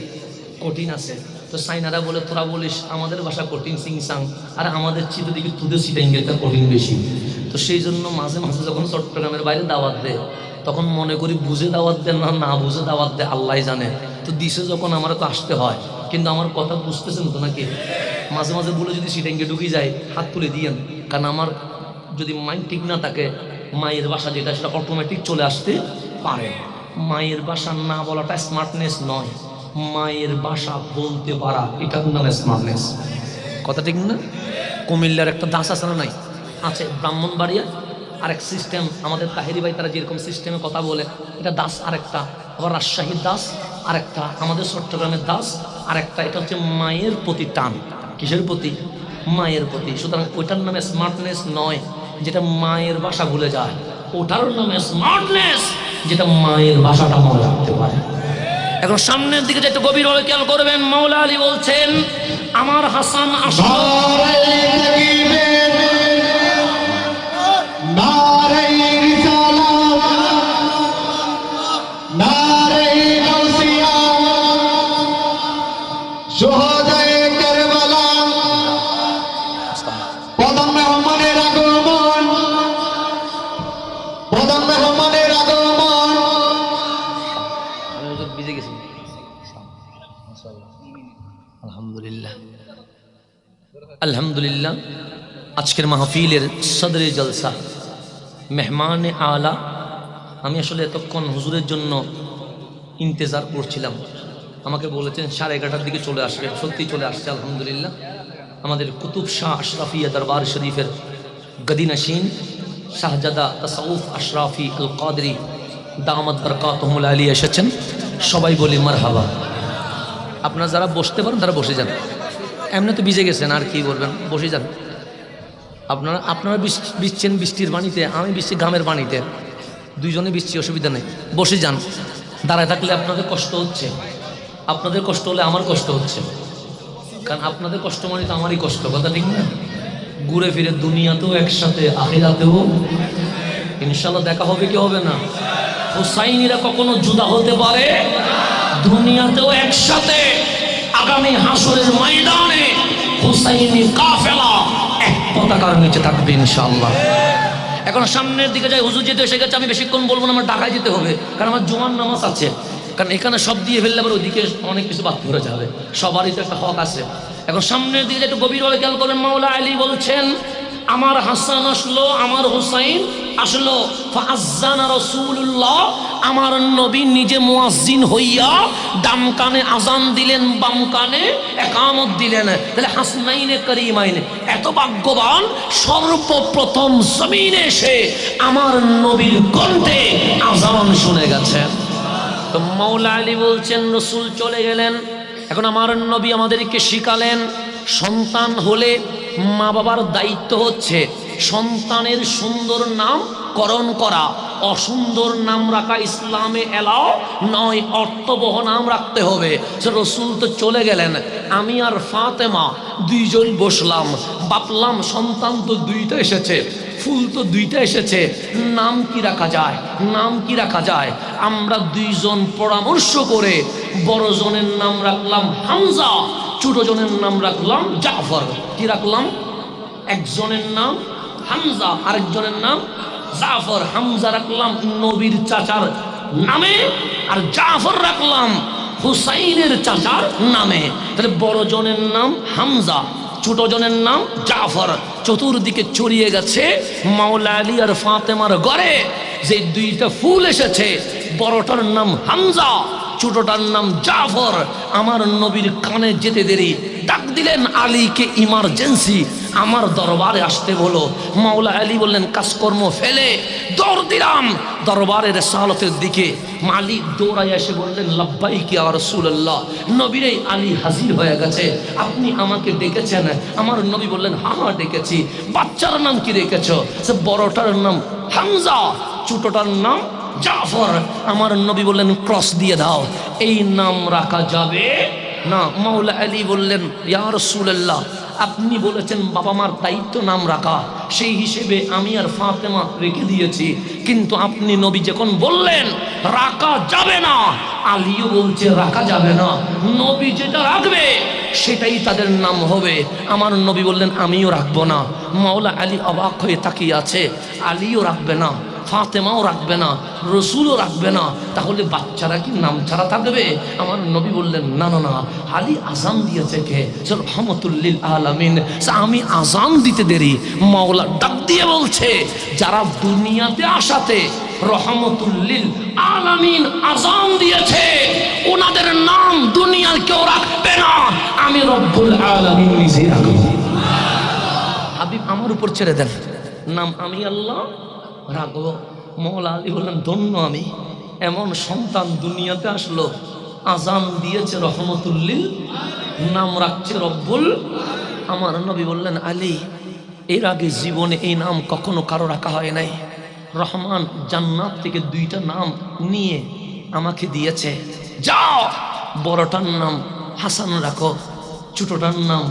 কঠিন আছে। তো চাইনারা বলে তোরা বলিস আমাদের ভাষা কঠিন সিংসাং, আর আমাদের চিতো দিকে তুদের সিটাইঙ্গেটা কঠিন বেশি। তো সেই জন্য মাঝে মাঝে যখন চট্টগ্রামের বাইরে দাওয়াত দেয়, তখন মনে করি বুঝে দাওয়াত দেন না না বুঝে দাওয়াত দেয় আল্লাহ জানে। তো দিশে যখন আমার তো আসতে হয়, কিন্তু আমার কথা বুঝতেছেন তো নাকি? মাঝে মাঝে বলে যদি সিটাইঙ্গে ঢুকে যায় হাত তুলে দিয়েন, কারণ আমার যদি মাইন্ড ঠিক না থাকে, মায়ের ভাষা যেটা সেটা অটোমেটিক চলে আসতে পারে। মায়ের ভাষা না বলাটা স্মার্টনেস নয়, মায়ের ভাষা বলতে পারা এটার নাম স্মার্টনেস। কথা ঠিক না? কুমিল্লার একটা দাস আছে না? নাই আছে। ব্রাহ্মণবাড়িয়া আরেক সিস্টেম, আমাদের তাহেরি ভাই তারা যেরকম সিস্টেমে কথা বলে, এটা দাস আরেকটা। আবার রাজশাহীর দাস আরেকটা, আমাদের চট্টগ্রামের দাস আরেকটা। এটা হচ্ছে মায়ের প্রতি টান। কিসের প্রতি? মায়ের প্রতি। সুতরাং ওইটার নামে স্মার্টনেস নয় যেটা মায়ের ভাষা ভুলে যায়, ওটার নামে স্মার্টনেস যেটা মায়ের ভাষাটা মনে রাখতে পারে। এখন সামনের দিকে যে একটু গভীরভাবে খেয়াল করবেন, মাওলা আলী বলছেন, আমার হাসান আসল আলহামদুলিল্লাহ। আজকের মাহফিলের সদরে জলসা মেহমান আলা। আমি আসলে এতক্ষণ হুজুরের জন্য ইন্তজার করছিলাম। আমাকে বলেছেন 11:30টার দিকে চলে আসবে, সত্যি চলে আসছে আলহামদুলিল্লাহ। আমাদের কুতুব শাহ আশরাফিয়া দরবার শরীফের গদিনশীন শাহজাদা তাসাউফ আশরাফি আল কাদরি দামাত বরকাতুহুল আলী এসেছেন। সবাই বলি মারহাবা। আপনারা যারা বসতে পারেন তারা বসে যান, এমনি তো ভিজে গেছেন, আর কি বলবেন, বসে যান। আপনারা ভিজছেন বৃষ্টির পানিতে, আমি ভিজছি ঘামের পানিতে, দুইজনে ভিজছি, অসুবিধা নেই, বসে যান। দাঁড়ায় থাকলে আপনাদের কষ্ট হচ্ছে, আপনাদের কষ্ট হলে আমার কষ্ট হচ্ছে, কারণ আপনাদের কষ্ট মানে তো আমারই কষ্ট, কথা ঠিক না? ঘুরে ফিরে দুনিয়াতেও একসাথে, আখিরাতেও ইনশাল্লাহ দেখা হবে কি হবে না? হুসাইনিরা কখনো জুদা হতে পারে? দুনিয়াতেও একসাথে, আগামী হাসরের ময়দানে হুসাইনি কাফেলা এক পতাকার নিচে থাকবে ইনশাআল্লাহ। এখন সামনের দিকে যাই, হুজুর যেতে এসে গেছে, আমি বেশিক্ষণ বলবো না, আমার ঢাকায় যেতে হবে, কারণ আমার জুমার নামাজ আছে। কারণ এখানে সব দিয়ে ফেললে আবার ওইদিকে অনেক কিছু বাদ পড়ে যাবে, সবারই তো একটা হক আছে। এখন সামনের দিকে একটু গভীরভাবে খেয়াল করেন। মাওলা আলী বলছেন, আমার হাসান আসলো, আমার হুসাইন আসলো, ফাআযানা রাসূলুল্লাহ, আমার নবী নিজে মুয়াজ্জিন হইয়া ডান কানে আজান দিলেন, বাম কানে ইকামত দিলেন। তাহলে হাসনাইনে করিমাইনে এত ভাগ্যবান, সর্বপ্রথম জমিনে এসে আমার নবীর কণ্ঠে আজান শুনে গেছেন। তো মাওলা আলী বলছেন, রসুল চলে গেলেন, এখন আমার নবী আমাদেরকে শিখালেন, সন্তান হলে মা বাবার দায়িত্ব হচ্ছে সন্তানের সুন্দর নাম করণ করা, অসুন্দর নাম রাখা ইসলামে এলাও নয়, অর্থবহ নাম রাখতে হবে। সে রসুল তো চলে গেলেন, আমি আর ফাতেমা দুইজন বসলাম, ভাবলাম সন্তান তো দুইটা এসেছে, ফুল তো দুইটা এসেছে, নাম কি রাখা যায়, নাম কি রাখা যায়? আমরা দুইজন পরামর্শ করে বড় জনের নাম রাখলাম হামজা, ছোট জনের নাম রাখলাম জাফর। কি রাখলাম? একজনের নাম হামজা, আরেকজনের নাম জাফর। হামজা রাখলাম নবীর চাচার নামে, আর জাফর রাখলাম হুসাইনের চাচার নামে। তাহলে বড় জনের নাম হামজা, ছোট জনের নাম জাফর। চতুর্দিকে ছড়িয়ে গেছে মাওলা আলী আর ফাতেমার ঘরে যে দুইটা ফুল এসেছে, বড়টার নাম হামজা, ছোটটার নাম জাফর। আমার নবীর কানে যেতে দেরি, ডাক দিলেন আলীকে, ইমার্জেন্সি, আমার দরবারে আসতে বলো। মাওলা আলী বললেন কাজকর্ম ফেলে দৌড় দিলাম দরবারের সালতের দিকে। মালিক দৌড়াই এসে বললেন লাব্বাইক ইয়া রাসূলুল্লাহ, নবীরে আলী হাজির হয়ে গেছে, আপনি আমাকে ডেকেছেন? আমার নবী বললেন হ্যাঁ হ্যাঁ ডেকেছি। বাচ্চার নাম কি রেখেছো? সে বড়টার নাম হামজা, ছোটটার নাম জাফর। আমার নবী বললেন ক্রস দিয়ে দাও, এই নাম রাখা যাবে না। মাওলা আলী বললেন ইয়া রাসূলুল্লাহ, আপনি বলেছেন বাবা মার দায়িত্ব নাম রাখা, সেই হিসেবে আমি আর ফাতেমা রেখে দিয়েছি, কিন্তু আপনি নবী যখন বললেন রাখা যাবে না, আলীও বলছে রাখা যাবে না, নবী যেটা রাখবে সেটাই তাদের নাম হবে। আমার নবী বললেন আমিও রাখবো না। মাওলা আলী অবাক হয়ে তাকিয়ে আছে, আলীও রাখবে না, ফাতেমাও রাখবে না, রসুলও রাখবে না, তাহলে বাচ্চারা কি নাম ছাড়া থাকবে? আমার নবী বললেন না না না, আলী আজান দিয়েছে কে? রহমতুল্লিল আলামিন। আমি আজান দিতে দেরি, মাওলা ডাক দিয়ে বলছে যারা দুনিয়াতে আসাতে রহমতুল্লিল আলামিন আজান দিয়েছে, ওনাদের নাম দুনিয়ার কেউ রাখবে না, আমি রব্বুল আলামিন নিজে রাখবো। হাবিব আমার উপর ছেড়ে দেন, নাম আমি আল্লাহ রাখবো। মাওলা আলী বললেন ধন্য আমি, এমন সন্তান দুনিয়াতে আসলো, আজান দিয়েছে রহমতুল্লিল, নাম রাখছে রব্বুল। আমার নবী বললেন আলী, এর আগে জীবনে এই নাম কখনো কারো রাখা হয় নাই। রহমান জান্নাত থেকে দুইটা নাম নিয়ে আমাকে দিয়েছে, যাও বড়টার নাম হাসান রাখো, ছোটটার নাম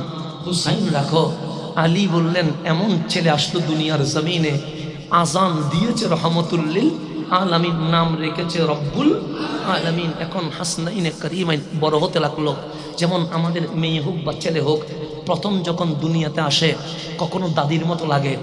হুসাইন রাখো। আলী বললেন এমন ছেলে আসলো দুনিয়ার জমিনে, আজান দিয়েছে রহমতুল্লিল আলামিন, নাম রেখেছে রব্বুল আলামিন। এখন হাসনাইনে করিমাইন বড় হতে লাগলো। যেমন আমাদের মেয়ে হোক বা ছেলে হোক, প্রথম যখন দুনিয়াতে আসে কখনো দাদির মতো লাগে,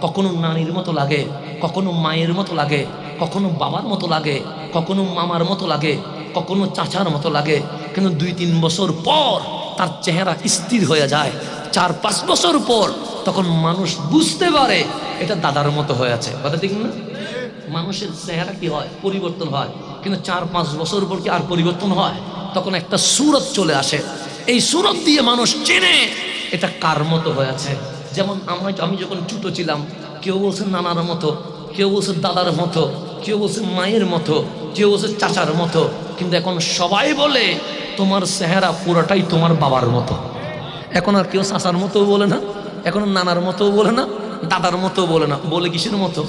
কখনো নানির মতো লাগে, কখনো মায়ের মতো লাগে, কখনো বাবার মতো লাগে, কখনো মামার মতো লাগে, কখনো চাচার মতো লাগে। কিন্তু 2-3 বছর পর তার চেহারা স্থির হয়ে যায়। 4-5 বছর পর তখন মানুষ বুঝতে পারে এটা দাদার মতো হয়ে আছে। কথা ঠিক না? মানুষের চেহারা কি হয়, পরিবর্তন হয়, কিন্তু 4-5 বছর পর কি আর পরিবর্তন হয়? তখন একটা সুরত চলে আসে, এই সুরত দিয়ে মানুষ চেনে এটা কার মতো হয়ে আছে। যেমন আমি যখন ছোট ছিলাম, কেউ বলছে নানার মতো, কেউ বলছে দাদার মতো, কেউ বলছে মায়ের মতো, কেউ বলছে চাচার মতো, কিন্তু এখন সবাই বলে তোমার চেহারা পুরোটাই তোমার বাবার মতো। এখন আর কেউ চাচার মতো বলে না, এখন নানার মতো বলে না, দাদার মতো বলে না, বলে কিসের মতো?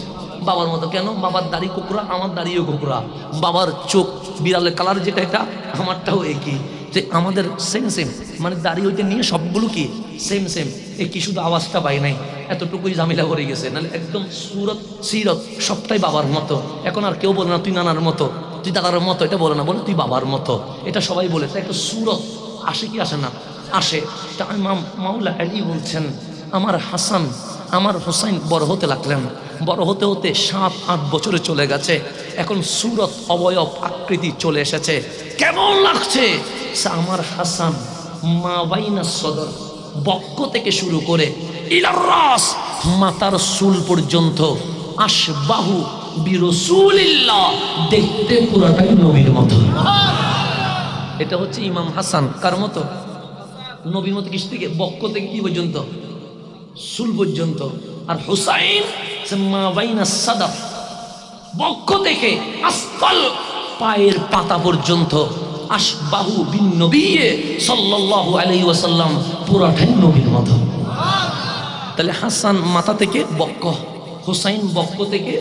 বাবার মতো। কেন? বাবার দাড়ি কুকুরা, আমার দাড়িও কুকুরা। বাবার চোখ বিড়ালের কালার যেটা, এটা আমারটাও একই। যে আমাদের সেম সেম, মানে দাড়ি হইতে নিয়ে সবগুলো কি সেম সেম, একই, শুধু আওয়াজটা পাই নাই, এতটুকুই ঝামেলা করে গেছে। নাহলে একদম সুরত সিরত সবটাই বাবার মতো। এখন আর কেউ বলে না তুই নানার মতো, তুই দাদার মতো, এটা বলে না, বলে তুই বাবার মতো। এটা সবাই বলে। তাই একটা সুরত আসে কি আসে না? আসে। তা ইমাম মাওলা আলী বলছেন, আমার হাসান আমার হোসাইন বড় হতে লাগলেন, বড় হতে হতে 7-8 বছরে চলে গেছে, এখন সুরত অবয়ব আকৃতি চলে এসেছে। কেমন লাগছে? আমার হাসান মা বাইনা সদর, বক্ষ থেকে শুরু করে ইলার রাস, মাথার চুল পর্যন্ত, আশবাহু বিরাসূলিল্লাহ, দেখতে পুরোটাই নবীর মতো। এটা হচ্ছে ইমাম হাসান কার মতো? নবীর মতো। কিস থেকে? বক্ষ থেকে কি পর্যন্ত? চুল পর্যন্ত। আর হুসাইন মা বাইনা সাদার, বক্ষ থেকে আসফল, পায়ের পাতা পর্যন্ত, আশবাহু বিন নবী সাল্লাল্লাহু আলাইহি ওয়াসাল্লাম, পুরাটাই নবীর মতো। তাহলে হাসান মাথা থেকে বক্ষ, হুসাইন বক্ষ থেকে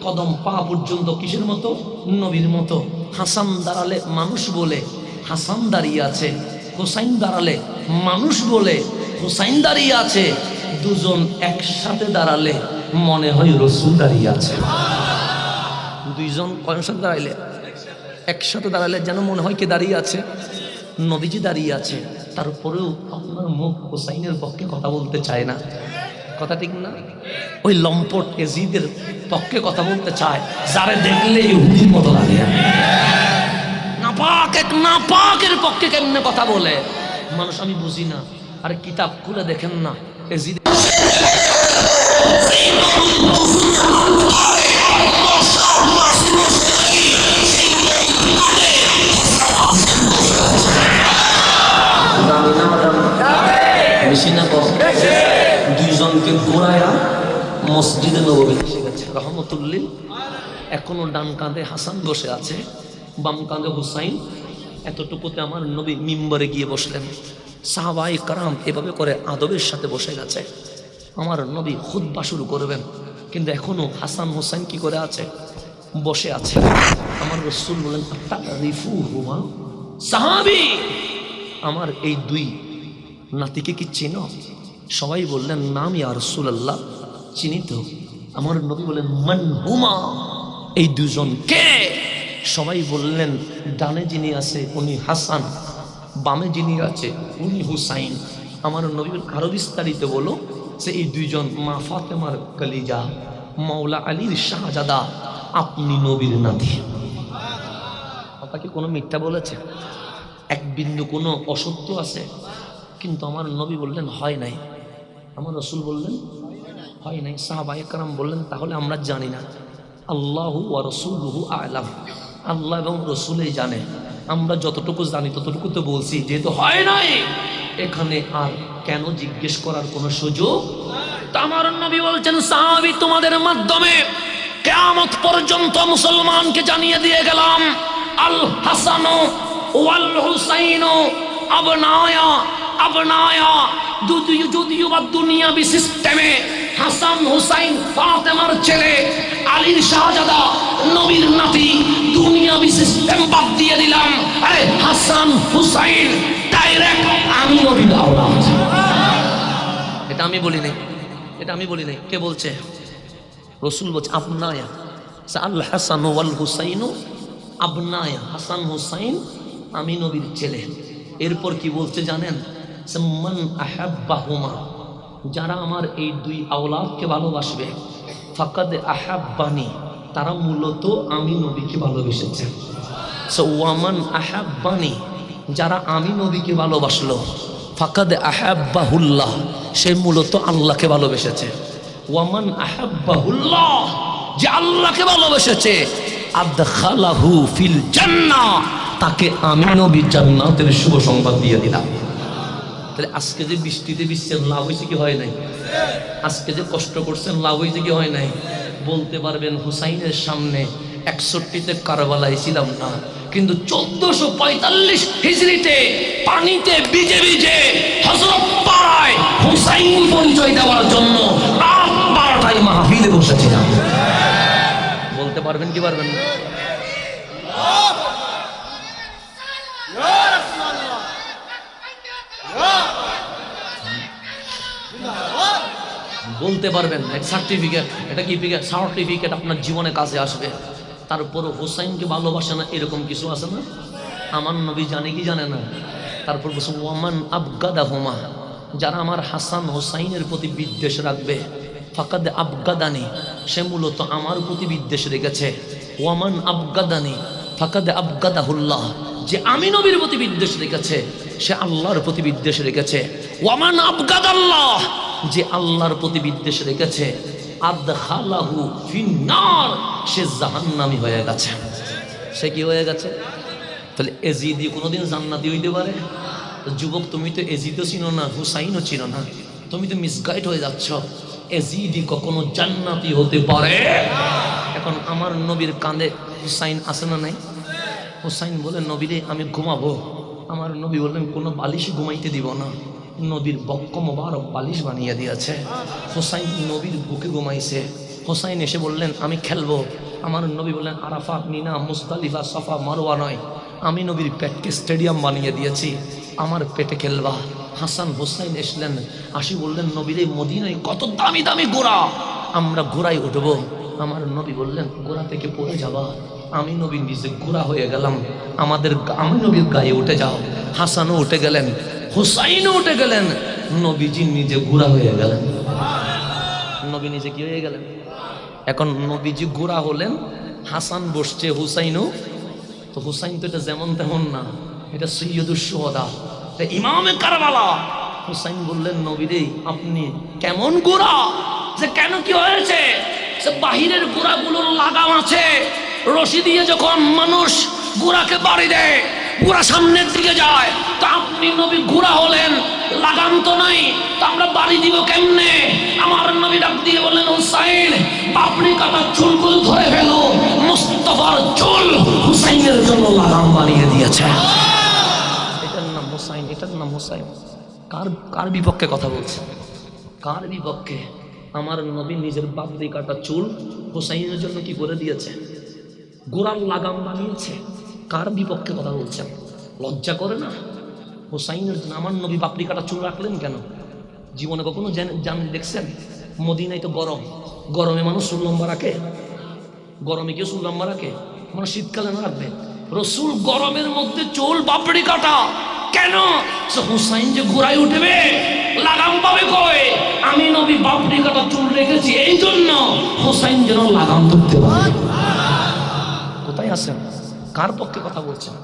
কদম পা পর্যন্ত কিসের মতো? নবীর মতো। হাসান দাঁড়ালে মানুষ বলে হাসান দাঁড়িয়ে আছে, হুসাইন দাঁড়ালে মানুষ বলে হুসাইন দাঁড়িয়ে আছে। দুজন একসাথে দাঁড়ালে মনে হয় রসুল দাঁড়িয়ে আছে। দুইজন কয়সাথে দাঁড়াইলে? একসাথে দাঁড়ালে যেন মনে হয় কে দাঁড়িয়ে আছে? নবীজি দাঁড়িয়ে আছে। তারপরেও আপনার মুখ হুসাইনের পক্ষে কথা বলতে চায় না। কথা ঠিক না? ওই লম্পট এজিদের পক্ষে কথা বলতে চায়, যারা দেখলে ইহুদির মতো লাগে। নাপাক এক নাপাকের পক্ষে কেমনে কথা বলে মানুষ, আমি বুঝি না। আরে কিতাব খুলে দেখেন না, এজিদ বেশি না কম, দুইজনকে ঘোরায়া মসজিদে নববী এসে গেছে রহমতুল্লিল। এখনো ডান কাঁধে হাসান বসে আছে, বাম কাঁধে হুসাইন। এতটুকুতে আমার নবী মিম্বরে গিয়ে বসলেন। সাহাবায়ে কারাম এভাবে করে আদবের সাথে বসে গেছে। আমার নবী খুতবা শুরু করবেন, কিন্তু এখনো হাসান হুসাইন কি করে আছে? বসে আছে। আমার রাসূল বলেন, আতারিফুহুমা, সাহাবী আমার এই দুই নাতিকে কি চিনো? সবাই বললেন নাম ইয়া রাসূলুল্লাহ, চিনি তো। আমার নবী বলেন মান হুমা, এই দুজন কে? সবাই বললেন ডানে যিনি আছে উনি হাসান, বামে যিনি আছে উনি হুসাইন। আমার নবী আরো বিস্তারিত বলো যে এই দুইজন মা ফাতেমার কলিজা, মাওলা আলীর শাহজাদা, আপনি নবীর নাতি। কথা কি কোনো মিথ্যা বলেছে? এক বিন্দু কোনো অসত্য আছে? কিন্তু আমার নবী বললেন হয় নাই। আমার রাসূল বললেন হয় নাই। সাহাবায়ে কেরাম বললেন তাহলে আমরা জানি না। আল্লাহু ওয়া রাসূলুহু আ'লাম, আল্লাহ এবং রাসূলই জানে। আমরা যতটুকু জানি ততটুকু তো বলছি, যেহেতু হয় নাই এখানে আর কেন জিজ্ঞেস করার কোনো সুযোগ? তা আমার নবী বলছেন সাহাবী তোমাদের মাধ্যমে কিয়ামত পর্যন্ত মুসলমানকে জানিয়ে দিয়ে গেলাম, আল হাসানু ওয়াল হুসাইনু আবনায়া আবনায়া, যদিও বা দুনিয়াবি সিস্টেমে হাসান হুসাইন ফাতেমার ছেলে, আলীর শাহজাদা, নবীর নাতি, দুনিয়াবি সিস্টেম বাদ দিয়ে দিলাম। আরে হাসান হুসাইন ডাইরেক্ট আমি নবীর আওলাদ। এটা আমি বলি নাই, এটা আমি বলি নাই। কে বলছে? রাসূল বলছে আবনায়া, আল হাসান ওয়াল হুসাইনু আবনায়া, হাসান হুসাইন আমি নবীর ছেলে। এরপর কি বলছে জানেন? মান আহাব্বাহুমা, যারা আমার এই দুই আওলাদকে ভালোবাসবে, ফাকাদ আহাব্বানি, তারা মূলত আমি নবীকে ভালোবেসেছে। সো ওয়ামান আহাব্বানি, যারা আমি নবীকে ভালোবাসলো, ফাকাদ আহাব্বাহুল্লাহ, সে মূলত আল্লাহকে ভালোবেসেছে। ওয়ামান আহাব্বাহুল্লাহ, যে আল্লাহকে ভালোবেসেছে, আদখালাহু ফিল জান্নাহ, তাকে আমি নবী জান্নাতের শুভ সংবাদ দিয়ে দিলাম। তাহলে আজকে যে বৃষ্টিতে ভিজছেন লাভ হয়েছে কি হয় নাই? আজকে যে কষ্ট করছেন লাভ হয়েছে কি হয় নাই? বলতে পারবেন হুসাইনের সামনে 61তে কারবালায় ছিলাম না, কিন্তু 1445 হিজরিতে পানিতে ভিজে ভিজে হযরত পাড়ায় হুসাইন পরিচয় দেওয়ার জন্য রাত 12টায় মাহফিলে বসেছিলাম। বলতে পারবেন কি পারবেন না? বলতে পারবেন সার্টিফিকেট, এটা কি সার্টিফিকেট আপনার জীবনে কাজে আসবে। তারপর হুসাইনকে ভালোবাসে না এরকম কিছু আছে না? আমার নবী জানে কি জানে না? তারপর বলছে ওয়ামান আবগাদাহুমা, যারা আমার হাসান হুসাইনের প্রতি বিদ্বেষ রাখবে, ফাকাদ আবগাদানি, সে মূলত আমার প্রতি বিদ্বেষ রেখেছে। ওয়ামান আবগাদানি ফাকাদ আবগাদাহুল্লাহ, যে আমি নবীর প্রতি বিদ্বেষ রেখেছে সে আল্লাহর প্রতি বিদ্বেষ রেখেছে। ওয়ামান আবগাদাল্লাহ, যে আল্লাহর প্রতি বিদ্বেষ রেখেছে, আদখালাহু ফিন্নার, সে জাহান্নামী হয়ে গেছে। সে কি হয়ে গেছে? তাহলে এজিদি কোনোদিন জান্নাতি হইতে পারে? যুবক, তুমি তো এজিদও চিনো না, হুসাইনও চিনো না, তুমি তো মিসগাইড হয়ে যাচ্ছ। এজিদি কখনো জান্নাতি হতে পারে? এখন আমার নবীর কাঁধে হুসাইন আছে না নাই? হুসাইন বলে নবীরে আমি ঘুমাবো। আমার নবী বললেন কোনো বালিশ ঘুমাইতে দিব না। নবীর বক্ষ মোবারক বালিশ বানিয়ে দিয়েছে। হুসাইন নবীর বুকে ঘুমাইছে। হুসাইন এসে বললেন আমি খেলবো। আমার নবী বললেন আরাফাত, মিনা, মুজদালিফা, সাফা, মারওয়া নয়, আমি নবীর পেটকে স্টেডিয়াম বানিয়ে দিয়েছি, আমার পেটে খেলবা। হাসান হুসাইন এসলেন, আসি বললেন নবীর এই মদিনায় কত দামি দামি ঘোড়া, আমরা ঘোড়ায় উঠবো। আমার নবী বললেন ঘোড়া থেকে পড়ে যাবা। আমি নবী নিজে ঘোড়া হয়ে গেলাম, আমি নবীর গায়ে উঠে যাও। হাসানও উঠে গেলেন, হুসাইনও উঠে গেলেন, নবীজি নিজে ঘোড়া হয়ে গেলেন। নবী নিজে কি হয়ে গেলেন? এখন নবীজি ঘোড়া হলেন, হাসান বসছে, হুসাইনও। তো হুসাইন তো এটা যেমন তেমন না, এটা সৈয়দুস শুহাদা, এটা ইমামে কারবালা। হুসাইন বললেন নবীরে আপনি কেমন ঘোড়া? যে কেন কি হয়েছে? সে বাহিরের ঘোড়াগুলোর লাগাম আছে, রশি দিয়ে যখন মানুষ ঘোড়াকে বাড়ি দেয় ঘোড়া সামনের দিকে যায়, তা আপনি নবী ঘোড়া হলেন, লাগাম তো নাই, তা আমরা বাড়ি দিব কেমনে? আমার নবী ডাক দিয়ে বললেন হুসাইন পাপড়ি কাটা চুলগুলো ধরে ফেলো। মুস্তাফার চুল হুসাইনের জন্য লাগাম বানিয়ে দিয়েছে। এটার নাম হুসাইন, এটার নাম হুসাইন। কার বিপক্ষে কথা বলছে? কার বিপক্ষে? আমার নবী নিজের পাপড়ি কাটা চুল হুসাইনের জন্য কি করে দিয়েছে? গোড়ার লাগাম বানিয়েছে। কার বিপক্ষে কথা বলছেন? লজ্জা করে না? হুসাইনের জন্য আমার নবী পাপড়ি কাটা চুল রাখলেন কেন? জীবনে কখনো দেখছেন? মদিনায় তো গরম, গরমে মানুষ চুল লম্বা রাখে? গরমে কেউ চুল লম্বা রাখে? মানুষ শীতকালে না রাখবে? রসুল গরমের মধ্যে চুল পাপড়ি কাটা কেন? হুসাইন যে ঘোড়ায় উঠবে লাগাম পাবে কই? আমি নবী পাপড়ি কাটা চুল রেখেছি এই জন্য হুসাইন যেন লাগাম ধরতে পারে। কোথায় আছেন? কার পক্ষে কথা বলছেন?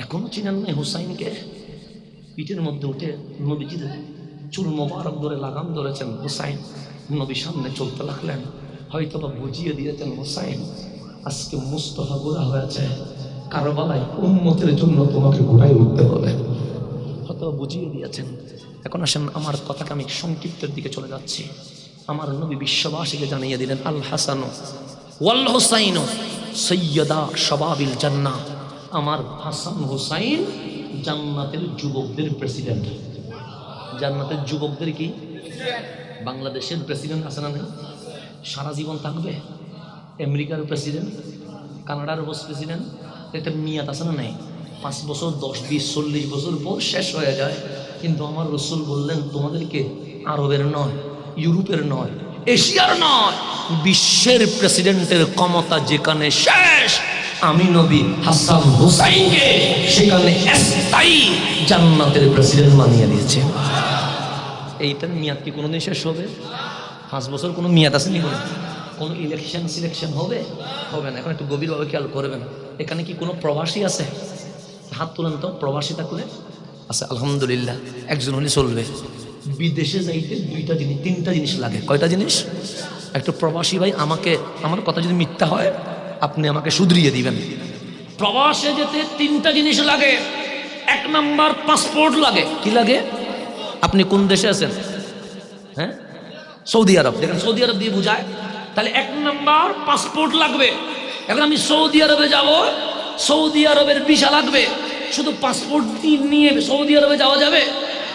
এখনো চিনেন নাই হুসাইনকে? পিঠের মধ্যে উঠে নবীজি চুল মোবারক ধরে লাগাম ধরেছেন হুসাইন, নবী সামনে চলতে লাগলেন। হয়তো বা বুঝিয়ে দিয়েছেন হুসাইন আজকে মুস্তাফা ঘোড়া হয়েছে, কারবালায় উম্মতের জন্য তোমাকে ঘোড়ায় উঠতে হবে, হয়তো বুঝিয়ে দিয়েছেন। এখন আসেন আমার কথাকে আমি সংক্ষিপ্তের দিকে চলে যাচ্ছি। আমার নবী বিশ্ববাসীকে জানিয়ে দিলেন আল হাসান ওয়াল হুসাইন সৈয়দা শাবাবিল জান্নাহ, আমার হাসান হুসাইন জান্নাতের যুবকদের প্রেসিডেন্ট। জান্নাতের যুবকদের কি? বাংলাদেশের প্রেসিডেন্ট আছে না? সারা জীবন থাকবে? আমেরিকার প্রেসিডেন্ট, কানাডার প্রেসিডেন্ট, এটা মেয়াদ আছে না? নাই। 5 বছর 10, 20, 40 বছর পর শেষ হয়ে যায়। কিন্তু আমার রসুল বললেন তোমাদেরকে আরবের নয়, ইউরোপের নয়, এশিয়ার নয়, বিশ্বের প্রেসিডেন্টের ক্ষমতা যেখানে শেষ, আমি নবী হাসান হুসাইনকে সেখানে স্থায়ী জান্নাতের প্রেসিডেন্ট বানিয়ে দিয়েছে। এইটার মেয়াদ কি কোনোদিন শেষ হবে? 5 বছর কোনো মেয়াদ আছে নি? কোনো ইলেকশন সিলেকশন হবে? হবে না। এখন একটু গভীরভাবে খেয়াল করবেন, এখানে কি কোনো প্রবাসী আছে? হাত তুলেন তো, প্রবাসী থাকলে আচ্ছা আলহামদুলিল্লাহ, একজন হলে চলবে। বিদেশে যাইতে তিনটা জিনিস লাগে। কয়টা জিনিস? একটা প্রবাসী ভাই, আমার কথা যদি মিথ্যা হয় আপনি আমাকে শুধরিয়ে দিবেন। প্রবাসে যেতে তিনটা জিনিস লাগে। এক নাম্বার পাসপোর্ট লাগে। কি লাগে? আপনি কোন দেশে আছেন? হ্যাঁ, সৌদি আরব। দেখেন সৌদি আরব দিয়ে বুঝায়, তাহলে এক নাম্বার পাসপোর্ট লাগবে। এখন আমি সৌদি আরবে যাব, সৌদি আরবের ভিসা লাগবে। শুধু পাসপোর্ট নিয়ে সৌদি আরবে যাওয়া যাবে?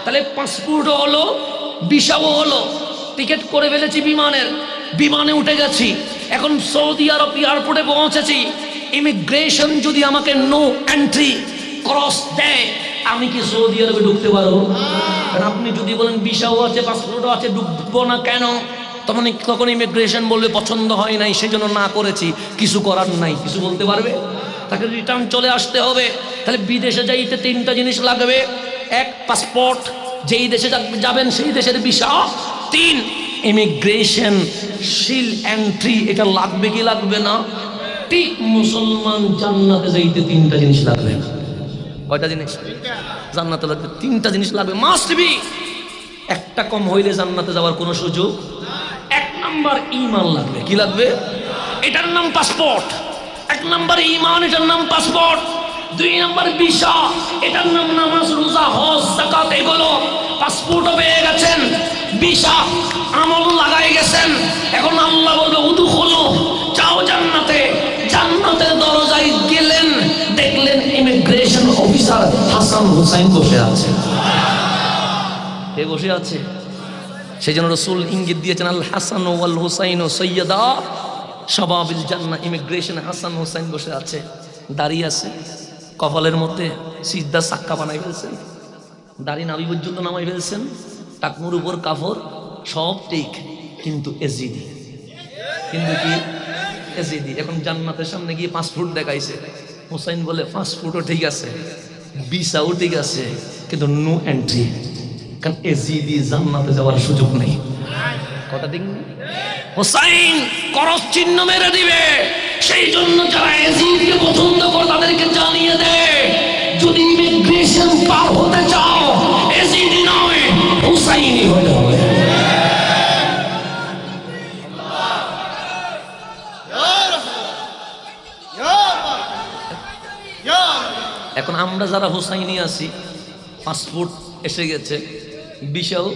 তাহলে পাসপোর্টও হলো, ভিসাও হলো। টিকিট করে ফেলেছি বিমানে উঠে গেছি। এখন সৌদি আরব এয়ারপোর্টে পৌঁছেছি। ইমিগ্রেশন যদি আমাকে নো এন্ট্রি ক্রস দেয়, আমি কি সৌদি আরবে ঢুকতে পারবো? কারণ আপনি যদি বলেন ভিসাও আছে পাসপোর্টও আছে, ঢুকবো না কেন, তখন ইমিগ্রেশন বলবে পছন্দ হয় নাই, সেই জন্য না করেছি, কিছু করার নাই। কিছু বলতে পারবে? তাকে রিটার্ন চলে আসতে হবে। তাহলে বিদেশে যাইতে তিনটা জিনিস লাগবে। এক, পাসপোর্ট, যেই দেশে যাবেন সেই দেশের ভিসা। তিন, ইমিগ্রেশন সিল এন্ট্রি, এটা লাগবে কি লাগবে না? ঠিক মুসলমান জান্নাতে যাইতে তিনটা জিনিস লাগবে। কয়টা জিনিস? জান্নাতে লাগবে তিনটা জিনিস লাগবে, মাস্ট বি। একটা কম হইলে জান্নাতে যাওয়ার কোনো সুযোগ। এক নাম্বার ঈমান লাগবে। কি লাগবে? এটার নাম পাসপোর্ট। এক নাম্বার ঈমান, এটার নাম পাসপোর্ট। দুই নাম্বার ভিসা, এটার নাম নামাজ, রোজা, হজ, যাকাত। এগুলো পাসপোর্টও পেয়ে গেছেন, ভিসা আমল লাগাই গেছেন। এখন আল্লাহ বলবে উদখুলু, যাও জান্নাতে। জান্নাতের দরজায় গেলেন, দেখলেন ইমিগ্রেশন অফিসার হাসান হুসাইন বসে আছে। কে বসে আছে? সেই জন্য রাসূল ইঙ্গিত দিয়েছেন, আল হাসান ওয়াল হুসাইন সৈয়দা শাবাবিল জান্নাহ। ইমিগ্রেশন হাসান হুসাইন বসে আছে, দাঁড়িয়ে আছে। কপালের মধ্যে সিজদা সাক্কা বানাই ফেলছেন, দাড়ি নাভি পর্যন্ত নামাই ফেলছেন, টাকনুর উপর কাফর, সব ঠিক, কিন্তু এজিদি। কিন্তু কি? এজিদি। এখন জান্নাতের সামনে গিয়ে পাসপোর্ট দেখাইছে। হুসাইন বলে পাসপোর্টও ঠিক আছে, ভিসাও ঠিক আছে, কিন্তু নো এন্ট্রি। কারণ এজিদি জান্নাতে যাওয়ার সুযোগ নেই। কথা ঠিক না? হুসাইন করস চিহ্ন মেরে দিবে। সেই জন্য যারা এজিদকে পছন্দ করে তাদেরকে জানিয়ে দেয়, যদি ইমিগ্রেশন পার হতে চাও এজিদি নয়, হুসাইনি হতে হবে। এখন আমরা যারা হুসাইনি আছি, পাসপোর্ট এসে গেছে, ভিসাও,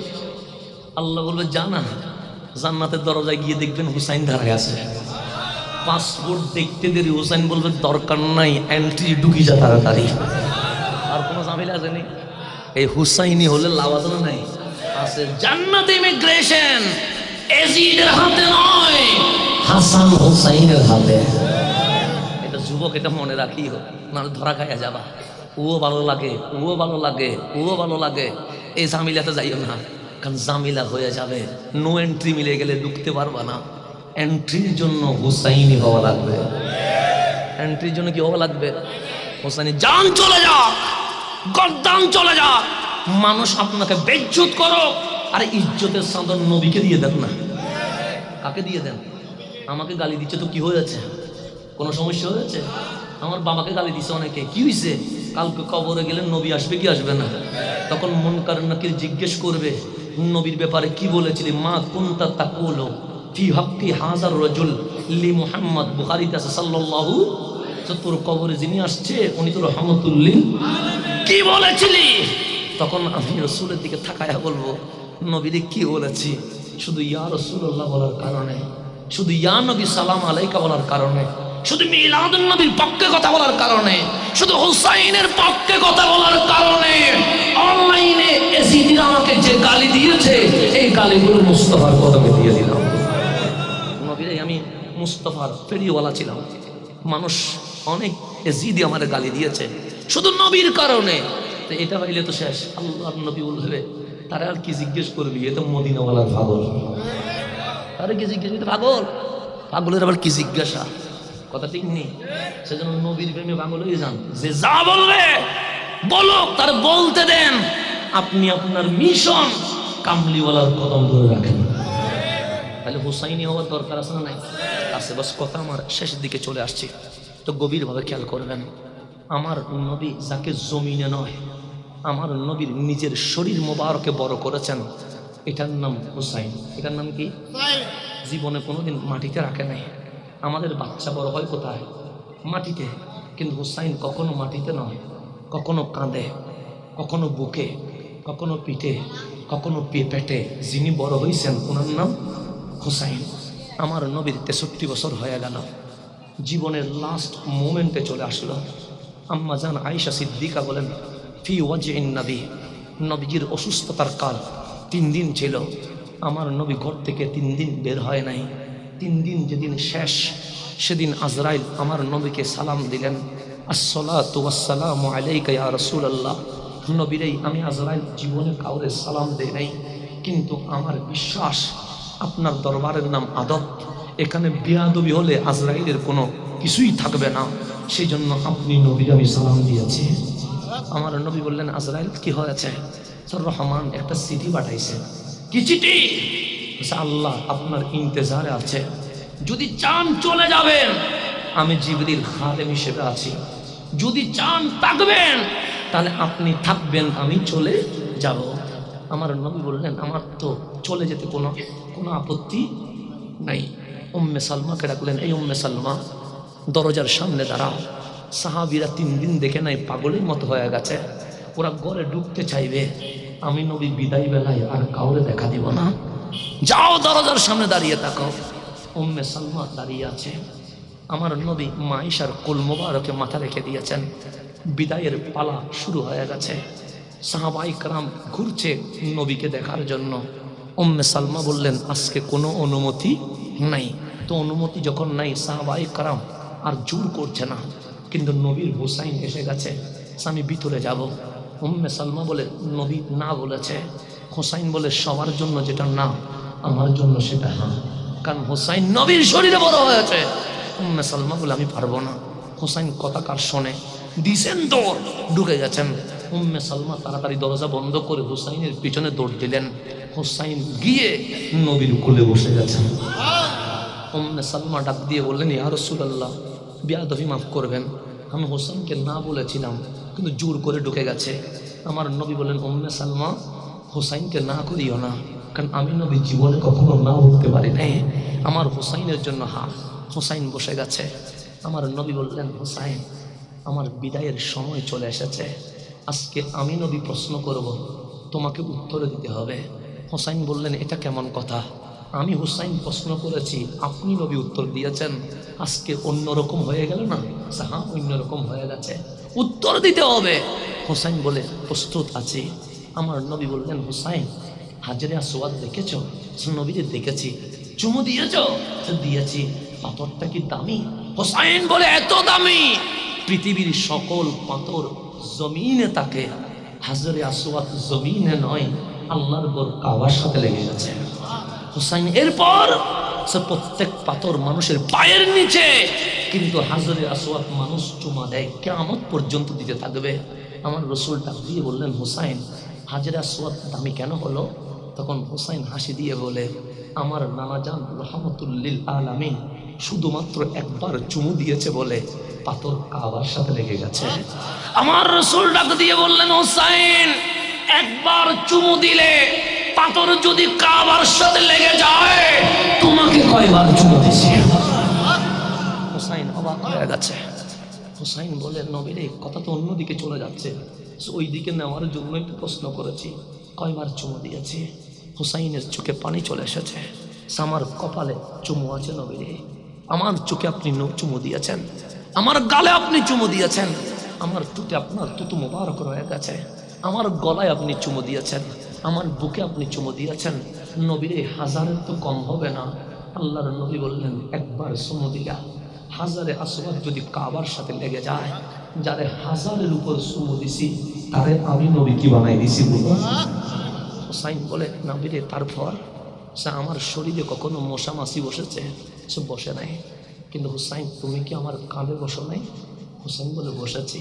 আল্লাহ বলবে জানা, জান্নাতের দরজায় গিয়ে দেখবেন হুসাইন দাঁড়ায় আছে। পাসপোর্ট দেখতে দেরি, হুসাইন বলবে দরকার নাই, এন্ট্রি ঢুকি যা তাড়াতাড়ি। আর কোনো ঝামেলা আসেনি। এই হুসাইনি হলে লাভাদনা নাই আছে। জান্নাতে ইমিগ্রেশন এজিদের হাতে নয়, হাসান হুসাইনের হাতে। এটা যুবক, এটা মনে রাখিও, নাহলে ধরা খাইয়া যাবা। ও ভালো লাগে, ও ভালো লাগে, ও ভালো লাগে, এই জামিলাতে যাইও না। কারণ জামিলা হয়ে যাবে, নো এন্ট্রি মিলে গেলে ঢুকতে পারবা না। এন্ট্রির জন্য হুসাইনি হওয়া লাগবে। এন্ট্রির জন্য কি হওয়া লাগবে? হুসাইনি। জান চলে যাক, গর্দান চলে যাক, মানুষ আপনাকে বেইজ্জত করো, আর ইজ্জতের চাদর নবীকে দিয়ে দেন না। কাকে দিয়ে দেন? আমাকে গালি দিচ্ছে তো কি হয়েছে? কোনো সমস্যা হয়েছে? আমার বাবাকে গালি দিচ্ছে অনেকে, কি হয়েছে? কালকে কবরে গেলে নবী আসবে কি আসবে না? তখন মুনকার নাকির জিজ্ঞেস করবে, নবীর ব্যাপারে কি বলেছিলি? মা কুনতা তাকুলু ফি হাক্কি হাযার রাজুল লি মুহাম্মদ। বুখারীতে আছে সাল্লাল্লাহু, তোর কবরে যিনি আসছে উনি তো রাহমাতুল লিল, কি বলেছিলি? তখন আমি রাসূলের দিকে তাকায়া বলবো, নবীরে কি বলেছি? শুধু ইয়া রাসূলুল্লাহ বলার কারণে, শুধু ইয়া নবী সালাম আলাইকা বলার কারণে, শুধু মিলাদুন নবীর পক্ষে কথা বলার কারণে, শুধু হুসাইনের পক্ষে কথা বলার কারণে অনলাইনে এসিদিরা আমাকে যে গালি দিয়েছে, এই গালিগুলো মুস্তাফার কদমে দিয়ে দিলাম। নবীরে আমি মুস্তাফার ফেরিওয়ালা ছিলাম, মানুষ অনেক এজিদি আমার গালি দিয়েছে শুধু নবীর কারণে। তো এটা হইলে তো শেষ। আল্লাহর নবী বলবে, তারা আর কি জিজ্ঞেস করবি? এ তো মদিনাওয়ালার পাগল। আরে কি জিজ্ঞেস? পাগল, পাগলের আবার কি জিজ্ঞাসা? কথা ঠিক নেই। সেজন্য নবীর প্রেমে পাগল হয়ে যান। যে যা বলবে বলো, তার বলতে দেন। আপনি আপনার মিশন কামলিওয়ালার কদম ধরে রাখেন। তাহলে হুসাইনি হওয়ার দরকার আছে না নাই? আছে। বাস কথা আমার শেষের দিকে চলে আসছি, তো গভীরভাবে খেয়াল করবেন। আমার নবী যাকে জমিনে নয় আমার নবীর নিজের শরীর মোবারকে বড় করেছেন, এটার নাম হুসাইন। এটার নাম কি? জীবনে কোনোদিন মাটিতে রাখে নাই। আমাদের বাচ্চা বড় হয় কোথায়? মাটিতে। কিন্তু হুসাইন কখনো মাটিতে নয়, কখনো কাঁধে, কখনো বুকে, কখনো পিঠে, কখনো পেটে। যিনি বড় হয়েছেন ওনার নাম হুসাইন। আমার নবীর 63 বছর হয়ে গেল, জীবনের লাস্ট মোমেন্টে চলে আসলো। আম্মা জান আয়েশা সিদ্দিকা বলেন, ফি ওয়াজইন নবী, নবীজির অসুস্থতার কাল 3 দিন ছিল। আমার নবী ঘর থেকে 3 দিন বের হয় নাই। 3 দিন যেদিন শেষ, সেদিন আজরাইল আমার নবীকে সালাম দিলেন, আসসালাতু ওয়াসসালামু আলাইকা ইয়া রাসূলুল্লাহ। নবীরেই আমি আজরাইল জীবনে কাউরে সালাম দেই নাই, কিন্তু আমার বিশ্বাস আপনার দরবারের নাম আদব, এখানে বেয়াদবি হলে আজরাইলের কোনো কিছুই থাকবে না, সেই জন্য আপনি নবীর আমি সালাম দিয়েছি। আমার নবী বললেন, আজরাইল কি হয়েছে? স্যার রহমান একটা চিঠি পাঠাইছে। কি চিঠি? আল্লাহ আপনার ইন্তজারে আছে, যদি চান চলে যাবেন, আমি জিবরিল খাদেম হিসেবে আছি, যদি চান থাকবেন তাহলে আপনি থাকবেন, আমি চলে যাব। আমার নবী বললেন, আমার তো চলে যেতে কোনো আপত্তি নাই। উম্মে সালমাকে ডাকলেন, এই উম্মে সালমা দরজার সামনে দাঁড়াও। সাহাবীরা 3 দিন দেখে নাই, পাগলের মতো হয়ে গেছে, ওরা ঘরে ঢুকতে চাইবে। আমি নবী বিদায় বেলায় আর কাউরে দেখা দিব না, যাও দরজার সামনে দাঁড়িয়ে থাকো। উম্মে সালমা দাঁড়িয়ে আছে। আমার নবী মাইশার কোল মোবারকে মাথা রেখে দিয়েছেন, বিদায়ের পালা শুরু হয়ে গেছে। সাহাবাই کرام ঘুরছে নবীকে দেখার জন্য। উম্মে সালমা বললেন, আজকে কোনো অনুমতি নাই। তো অনুমতি যখন নাই, সাহাবাই کرام আর জোর করছে না, কিন্তু নবীর হুসাইন এসে গেছে, আমি ভিতরে যাব। উম্মে সালমা বলে, নবী না বলেছে। হুসাইন বলে, সবার জন্য যেটা না, আমার জন্য সেটা হ্যাঁ, কারণ হুসাইন নবীর শরীরে বড় হয়েছে। উম্মে সালমা বলে, আমি পারবো না। হুসাইন কথা কার শোনে, দিছেন দৌড়, ঢুকে গেছেন। উম্মে সালমা তাড়াতাড়ি দরজা বন্ধ করে হুসাইনের পিছনে দৌড় দিলেন। হুসাইন গিয়ে নবীর কোলে বসে গেছেন। উম্মে সালমা ডাক দিয়ে বললেন, ইয়া রাসূলুল্লাহ, বেয়াদবি মাফ করবেন, আমি হুসাইনকে না বলেছিলাম, কিন্তু জোর করে ঢুকে গেছে। আমার নবী বললেন, উম্মে সালমা, হুসাইনকে না করিও না, কারণ আমি নবী জীবনে কখনো না উঠতে পারি নাই, আমার হুসাইনের জন্য হা। হুসাইন বসে গেছে। আমার নবী বললেন, হুসাইন, আমার বিদায়ের সময় চলে এসেছে, আজকে আমি নবী প্রশ্ন করব, তোমাকে উত্তর দিতে হবে। হুসাইন বললেন, এটা কেমন কথা? আমি হুসাইন প্রশ্ন করেছি, আপনি নবী উত্তর দিয়েছেন, আজকে অন্যরকম হয়ে গেল না? হ্যাঁ, অন্যরকম হয়ে গেছে, উত্তর দিতে হবে। হুসাইন বলে, প্রস্তুত আছি। আমার নবী বললেন, হুসাইন, হাজরে আসওয়াদ দেখেছ? নবীরে দেখেছি। চুমু দিয়েছ? দিয়েছি। পাথরটা কি দামি? হুসাইন বলে, এত দামি, পৃথিবীর সকল পাথর জমিনে থাকে, হাজরে আসওয়াদ জমিনে নয়, আল্লাহর ঘর কাবার সাথে লেগে গেছে। হুসাইন এরপর সে প্রত্যেক পাথর মানুষের পায়ের নিচে, কিন্তু হাজরে আসওয়াদ মানুষ চুমা দেয়, কিয়ামত পর্যন্ত দিতে থাকবে। আমার রাসূল ডাক দিয়ে বললেন, হুসাইন, হাজরে আসওয়াদ দামি কেন হলো? তখন হুসাইন হাসি দিয়ে বলে, আমার নানা জান রাহমাতুল লিল আলামিন শুধুমাত্র একবার চুমু দিয়েছে বলে পাথর কাবার সাথে লেগে গেছে। আমার রাসূল ডাক দিয়ে বললেন, হুসাইন, একবার চুমু দিলে পাথর যদি কাবার সাথে লেগে যায়, তোমাকে কয়বার চুমু দিছি? হুসাইন অবাক হয়ে গেছে। হুসাইন বলে, নবীরে, কথা তো অন্যদিকে চলে যাচ্ছে, ওই দিকে নেওয়ার জন্যই তো প্রশ্ন করেছি, কয়বার চুমু দিয়েছি? হুসাইনের চোখে পানি চলে এসেছে। আমার কপালে চুমু আছে নবীরে, আমার চোখে আপনি চুমু দিয়েছেন, আমার গালে আপনি চুমু দিয়েছেন, আমার টুটে আপনার তুতু মোবারক রয়ে গেছে, আমার গলায় আপনি চুমু দিয়েছেন, আমার বুকে আপনি চুমু দিয়েছেন। নবীরে, হাজারের তো কম হবে না। আল্লাহর নবী বললেন, একবার চুমু দিলা হাজারে আসওয়াদ যদি কাবার সাথে লেগে যায়, যারে হাজারের উপর চুমু দিছি, তারে আমি নবী কি বানাই দিছি বলো? হুসাইন বলে, নবীরে, তারপর সে আমার শরীরে কখনো মশা মাছি বসেছে? সে বসে নাই। কিন্তু হুসাইন, তুমি কি আমার কাঁধে বসো নাই? হুসাইন বলে, বসেছি।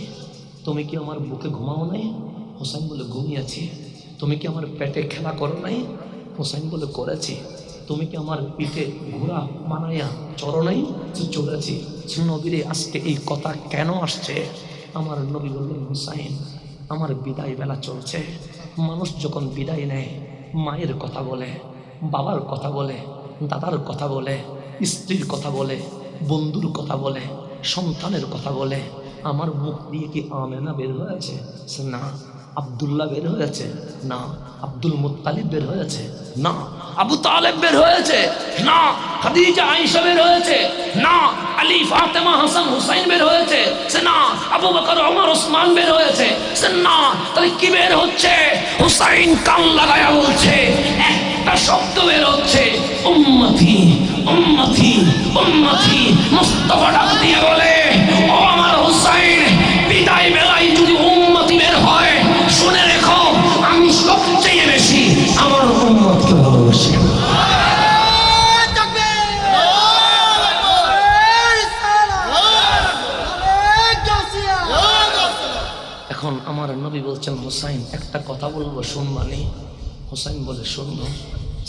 তুমি কি আমার বুকে ঘুমাও নাই? হুসাইন বলে, ঘুমিয়েছি। তুমি কি আমার পেটে খেলা করো নাই? হুসাইন বলে, করেছি। তুমি কি আমার পিঠে ঘোড়া বানাইয়া চড়ো নাই? চড়েছি। নবীরে, আজকে এই কথা কেন আসছে? আমার নবী বললেন, হুসাইন, আমার বিদায় বেলা চলছে। মানুষ যখন বিদায় নেয় মায়ের কথা বলে, বাবার কথা বলে, দাদার কথা বলে, স্ত্রীর কথা বলে, বন্ধুর কথা বলে, সন্তানের কথা বলে। আমার মুখ দিয়ে কি আমেনা বের হয়েছে? না। আব্দুল্লাহ বের হয়েছে? না। আব্দুল মুত্তালিব বের হয়েছে? না। আবু তালেব বের হয়েছে? না। খাদিজা আয়েশা বের হয়েছে? না। আলী ফাতেমা হাসান হুসাইন বের হয়েছে? না। আবু বকর ওমর ওসমান বের হয়েছে? না। তাহলে কি বের হচ্ছে? হুসাইন কান লাগায়া বলছে, একটা শব্দ বের হচ্ছে, উম্মতি উম্মতি উম্মতি। মুস্তাফা ডাক দিয়ে বলে, ও আমার হুসাইন, বিদায় বেলায় যদি উম্মতি বের হয়, শুনে রেখো, আমি সবচেয়ে বেশি আমার উম্মতকে ভালোবাসি। এখন আমার নবী বলছেন, হুসাইন একটা কথা বলবো, শুনবানি? হুসাইন বলে, শুনবো।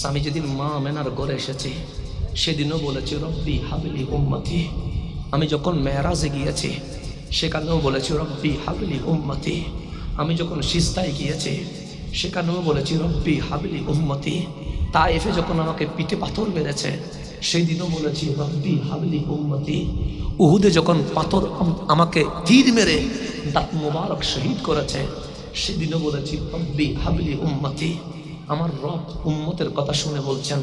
আমি যেদিন মা আমেনার ঘরে এসেছি সেদিনও বলেছি, রব্বি হাবিলি উম্মতি। আমি যখন মেরাজে গিয়েছি সেখানেও বলেছি, রব্বি হাবিলি উম্মতি। আমি যখন সিজদায় গিয়েছি সেখানেও বলেছি, রব্বি হাবিলি উম্মতি। তায়েফে যখন আমাকে পিঠে পাথর মেরেছে সেই দিনও বলেছি, রব্বি হাবিলি উম্মতি। উহুদে যখন পাথর আমাকে তীর মেরে দাঁত মোবারক শহীদ করেছে সেদিনও বলেছি, রব্বি হাবিলি উম্মতি। আমার রব উম্মতের কথা শুনে বলছেন,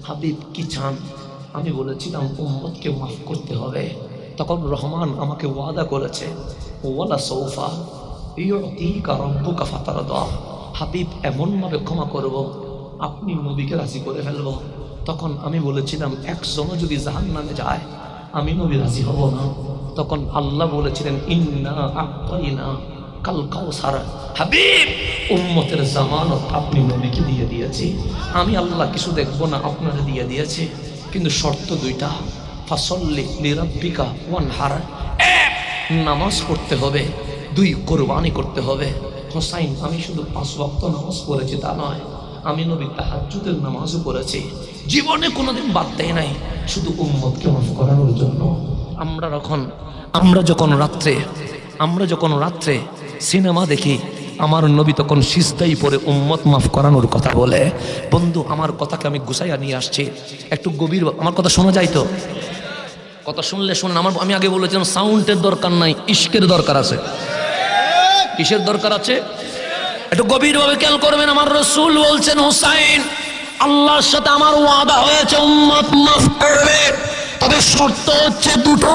হাবিব কি চান? আমি বলেছিলাম উম্মতকে মাফ করতে হবে। তখন রহমান আমাকে ওয়াদা করেছে, ওয়ালা সৌফা ইউতিকা রাব্বুকা ফাতারদা। হাবিব এমনভাবে ক্ষমা করব আপনি নবীকে রাজি করে ফেলব। তখন আমি বলেছিলাম, একজনও যদি জাহান্নামে যায় আমি নবী রাজি হব না। তখন আল্লাহ বলেছিলেন, ইন্না আ'তাইনা কাল কাউসার। হাবিব, উম্মতের জামানত আপনি নবীকে দিয়ে দিয়েছি। আমি আল্লাহ কিছু দেখব না, আপনারা দিয়ে দিয়েছে। কিন্তু শর্ত দুইটা, ফাসল্লি লিরাব্বিকা ওয়ানহার। এক, নামাজ পড়তে হবে। দুই, কোরবানি করতে হবে। হোসাইন, আমি শুধু 5 ওয়াক্ত নামাজ পড়েছি তা নয়, আমি নবী তাহাজ্জুদের নামাজও পড়েছি। জীবনে কোনোদিন বাদ দেয় নাই, শুধু উম্মতকে মাফ করানোর জন্য। আমরা যখন রাত্রে সিনেমা দেখি, আমার নবী তখন সিজদায় পড়ে উম্মত মাফ করানোর কথা বলে। বন্ধু, আমার কথাকে আমি গুছাইয়া নিয়ে আসছি, একটু গভীর। আমার কথা শোনা যায় তো? কথা শুনলে শুনেন। আমি আগে বলেছিলাম সাউন্ডের দরকার নাই, ইশকের দরকার আছে। কিসের দরকার আছে? একটু গভীরভাবে খেয়াল করবেন। আমার রাসূল বলছেন, হুসাইন, আল্লাহর সাথে আমার ওয়াদা হয়েছে উম্মত মাফ করবে, তবে শর্ত হচ্ছে দুটো।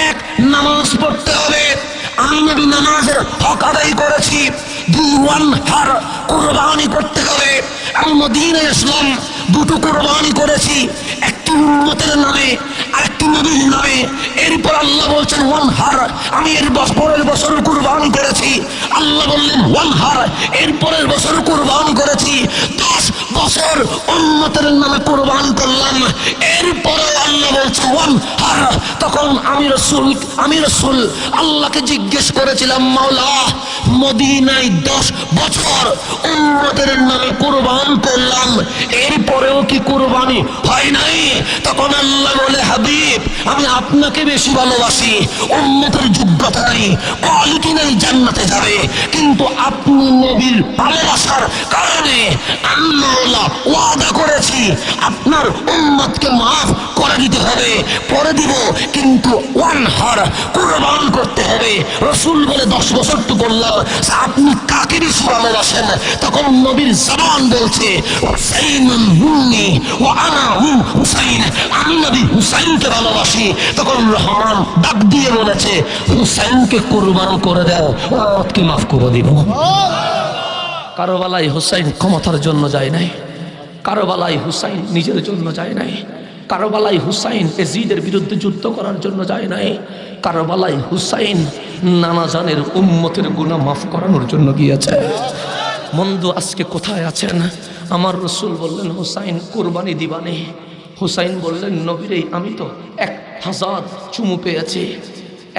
এক, নামাজ পড়তে হবে। আমি নবী নামাজের হক আদায় করেছি। দুই, ওয়ানহার, কুরবানি করতে হবে। আমি মদিনায় আসলাম, দুটো কুরবানি করেছি, একটি উম্মতের নামে আরেকটি নবীর নামে। এরপর আল্লাহ বলছেন ওয়ানহার, আমি এর পরের বছর কুরবানি করেছি। আল্লাহ বললেন ওয়ানহার, এর পরের বছর কুরবানি করেছি। 10 বছর উম্মতের নামে কুরবানি করলাম। এরপরে আল্লাহ বলছে ওয়ানহার। তখন আমি রাসূল আল্লাহকে জিজ্ঞেস করেছিলাম, মাওলা, মদিনায় 10 বছর উম্মতের নামে কুরবান করলাম, এরপরেও কি কুরবানি হয় নাই? তখন আল্লাহ বলে, হাবিব, আমি আপনাকে বেশি ভালোবাসি। উম্মতের যোগ্যতা নেই, কোয়ালিটি নেই, জান্নাতে যাবে, কিন্তু আপনি নবীর ভালোবাসার কারণে আল্লাহ ওয়াদা করেছি আপনার উম্মতকে মাফ করে দিতে হবে। পরে দিব, কিন্তু ওয়ানহার, কুরবান করতে হবে। রাসূল বলে, 10 বছর তো করলাম, আপনি কাকে বেশি ভালোবাসেন? তখন নবীর জবান বলছে, হুসাইনুন মিন্নি ওয়া আনা মিন হুসাইন, আমি নবী হুসাইনকে ভালোবাসি। তখন রহমান ডাক দিয়ে বলেছে, হুসাইনকে কুরবান করে দাও, উম্মতকে মাফ করে দিব। কারবালায় হুসাইন ক্ষমতার জন্য যায় নাই, কারবালায় হুসাইন নিজের জন্য যায় নাই, কারবালায় হুসাইন এজিদের বিরুদ্ধে যুদ্ধ করার জন্য যায় নাই, কারবালায় হুসাইন নানা জানের উম্মতের গুনাহ মাফ করানোর জন্য গিয়েছে। বন্ধু, আজকে কোথায় আছেন? আমার রাসূল বললেন, হুসাইন কুরবানি দিবানি। হুসাইন বললেন, নবীরে, আমি তো 1000 চুমু পেয়েছি।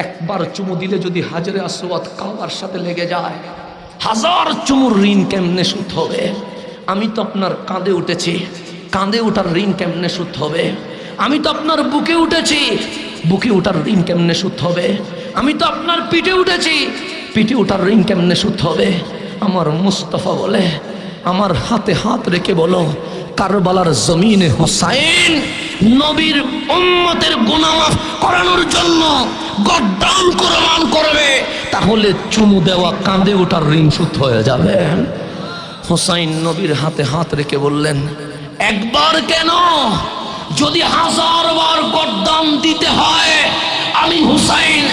একবার চুমু দিলে যদি হাজরে আসওয়াদ কাবার সাথে লেগে যায়, 1000 চুমুর ঋণ কেমনে শোধ হবে? আমি তো আপনার কাঁধে উঠেছি, কাঁধে ওঠার ঋণ কেমনে শোধ হবে? আমি তো আপনার বুকে উঠেছি, বুকে ওঠার ঋণ কেমনে শোধ হবে? আমি তো আপনার পিঠে উঠেছি, পিঠে ওঠার রিং কেমনে শুদ্ধ হবে? আমার মুস্তাফা বলে, আমার হাতে হাত রেখে বলো, কারবালার জমিনে হুসাইন নবীর উম্মতের গুনাহ মাফ করানোর জন্য গদ্দান কুরবান করবে, তাহলে চুমু দেওয়া কাঁধে ওঠার রিং শুদ্ধ হয়ে যাবে। হুসাইন নবীর হাতে হাত রেখে বললেন, একবার কেন, যদি 1000 বার গদ্দান দিতে হয়, আমি হুসাইন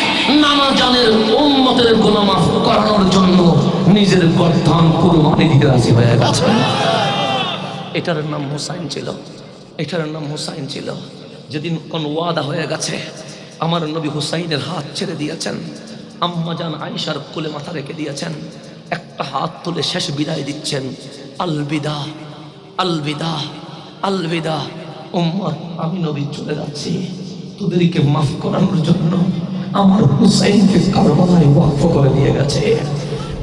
নামাজানের উম্মতের গুনাহ মাফ করানোর জন্য নিজের গদ্দান কুরবানি দিতে রাজি হয়ে গেছে। এটার নাম হুসাইন ছিল, এটার নাম হুসাইন ছিল। যেদিন কোন ওয়াদা হয়ে গেছে, আমার নবী হুসাইনের হাত ছেড়ে দিয়েছেন, আম্মা জান আয়েশার কোলে মাথা রেখে দিয়েছেন, একটা হাত তুলে শেষ বিদায় দিচ্ছেন, আলবিদা আলবিদা আলবিদা উম্মত, আমি নবী চলে যাচ্ছি, তোদেরকে মাফ করানোর জন্য আমার হুসাইনকে কারবালায় ওয়াকফ করে দিয়ে গেছে।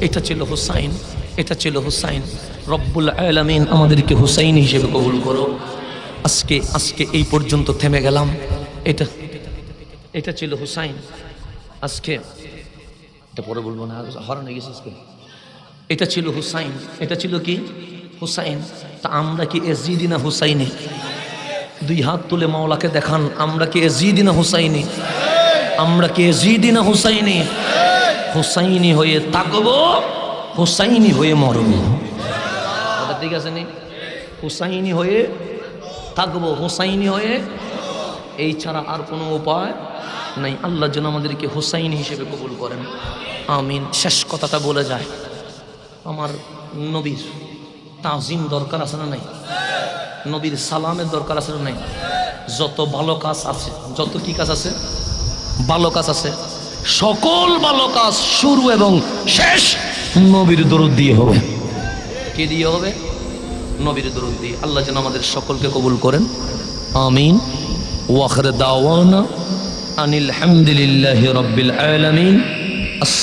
এটা ছিল হুসাইন, এটা ছিল হুসাইন। রব্বুল আলামিন আমাদেরকে হুসাইন হিসেবে কবুল করো। আজকে এই পর্যন্ত থেমে গেলাম। এটা ছিল হুসাইন। আজকে এটা পরে বলবো না, হরণ হয়ে গেছে আজকে। এটা ছিল হুসাইন, এটা ছিল কি হুসাইন। তা আমরা কি এজিদি না হুসাইনি? দুই হাত তুলে মাওলাকে দেখান, আমরা কি এজিদি না হুসাইনি? আমরা কি এজিদি না হুসাইনি? হুসাইনি হয়ে থাকবো, হুসাইনি হয়ে মরবো। কথা ঠিক আছে নি? হুসাইনি হয়ে থাকবো, হুসাইনি হয়ে, এই ছাড়া আর কোনো উপায় নাই। আল্লাহ যেন আমাদেরকে হুসাইনি হিসেবে কবুল করেন, আমিন। শেষ কথাটা বলে যায়, আমার নবীর তাজিম দরকার আছে না নাই? নবীর সালামের দরকার আছে না নাই? যত ভালো কাজ আছে, যত কি কাজ আছে, ভালো কাজ আছে, সকল ভালো কাজ শুরু এবং শেষ নবীর দরুদ দিয়ে হবে। কে দিয়ে হবে? নবীর দরুদ দিয়ে। আল্লাহ যেন আমাদের সকলকে কবুল করেন, আমিন। ওয়া আখির দাওয়ানা আনিল হামদুলিল্লাহি রাব্বিল আলামিন।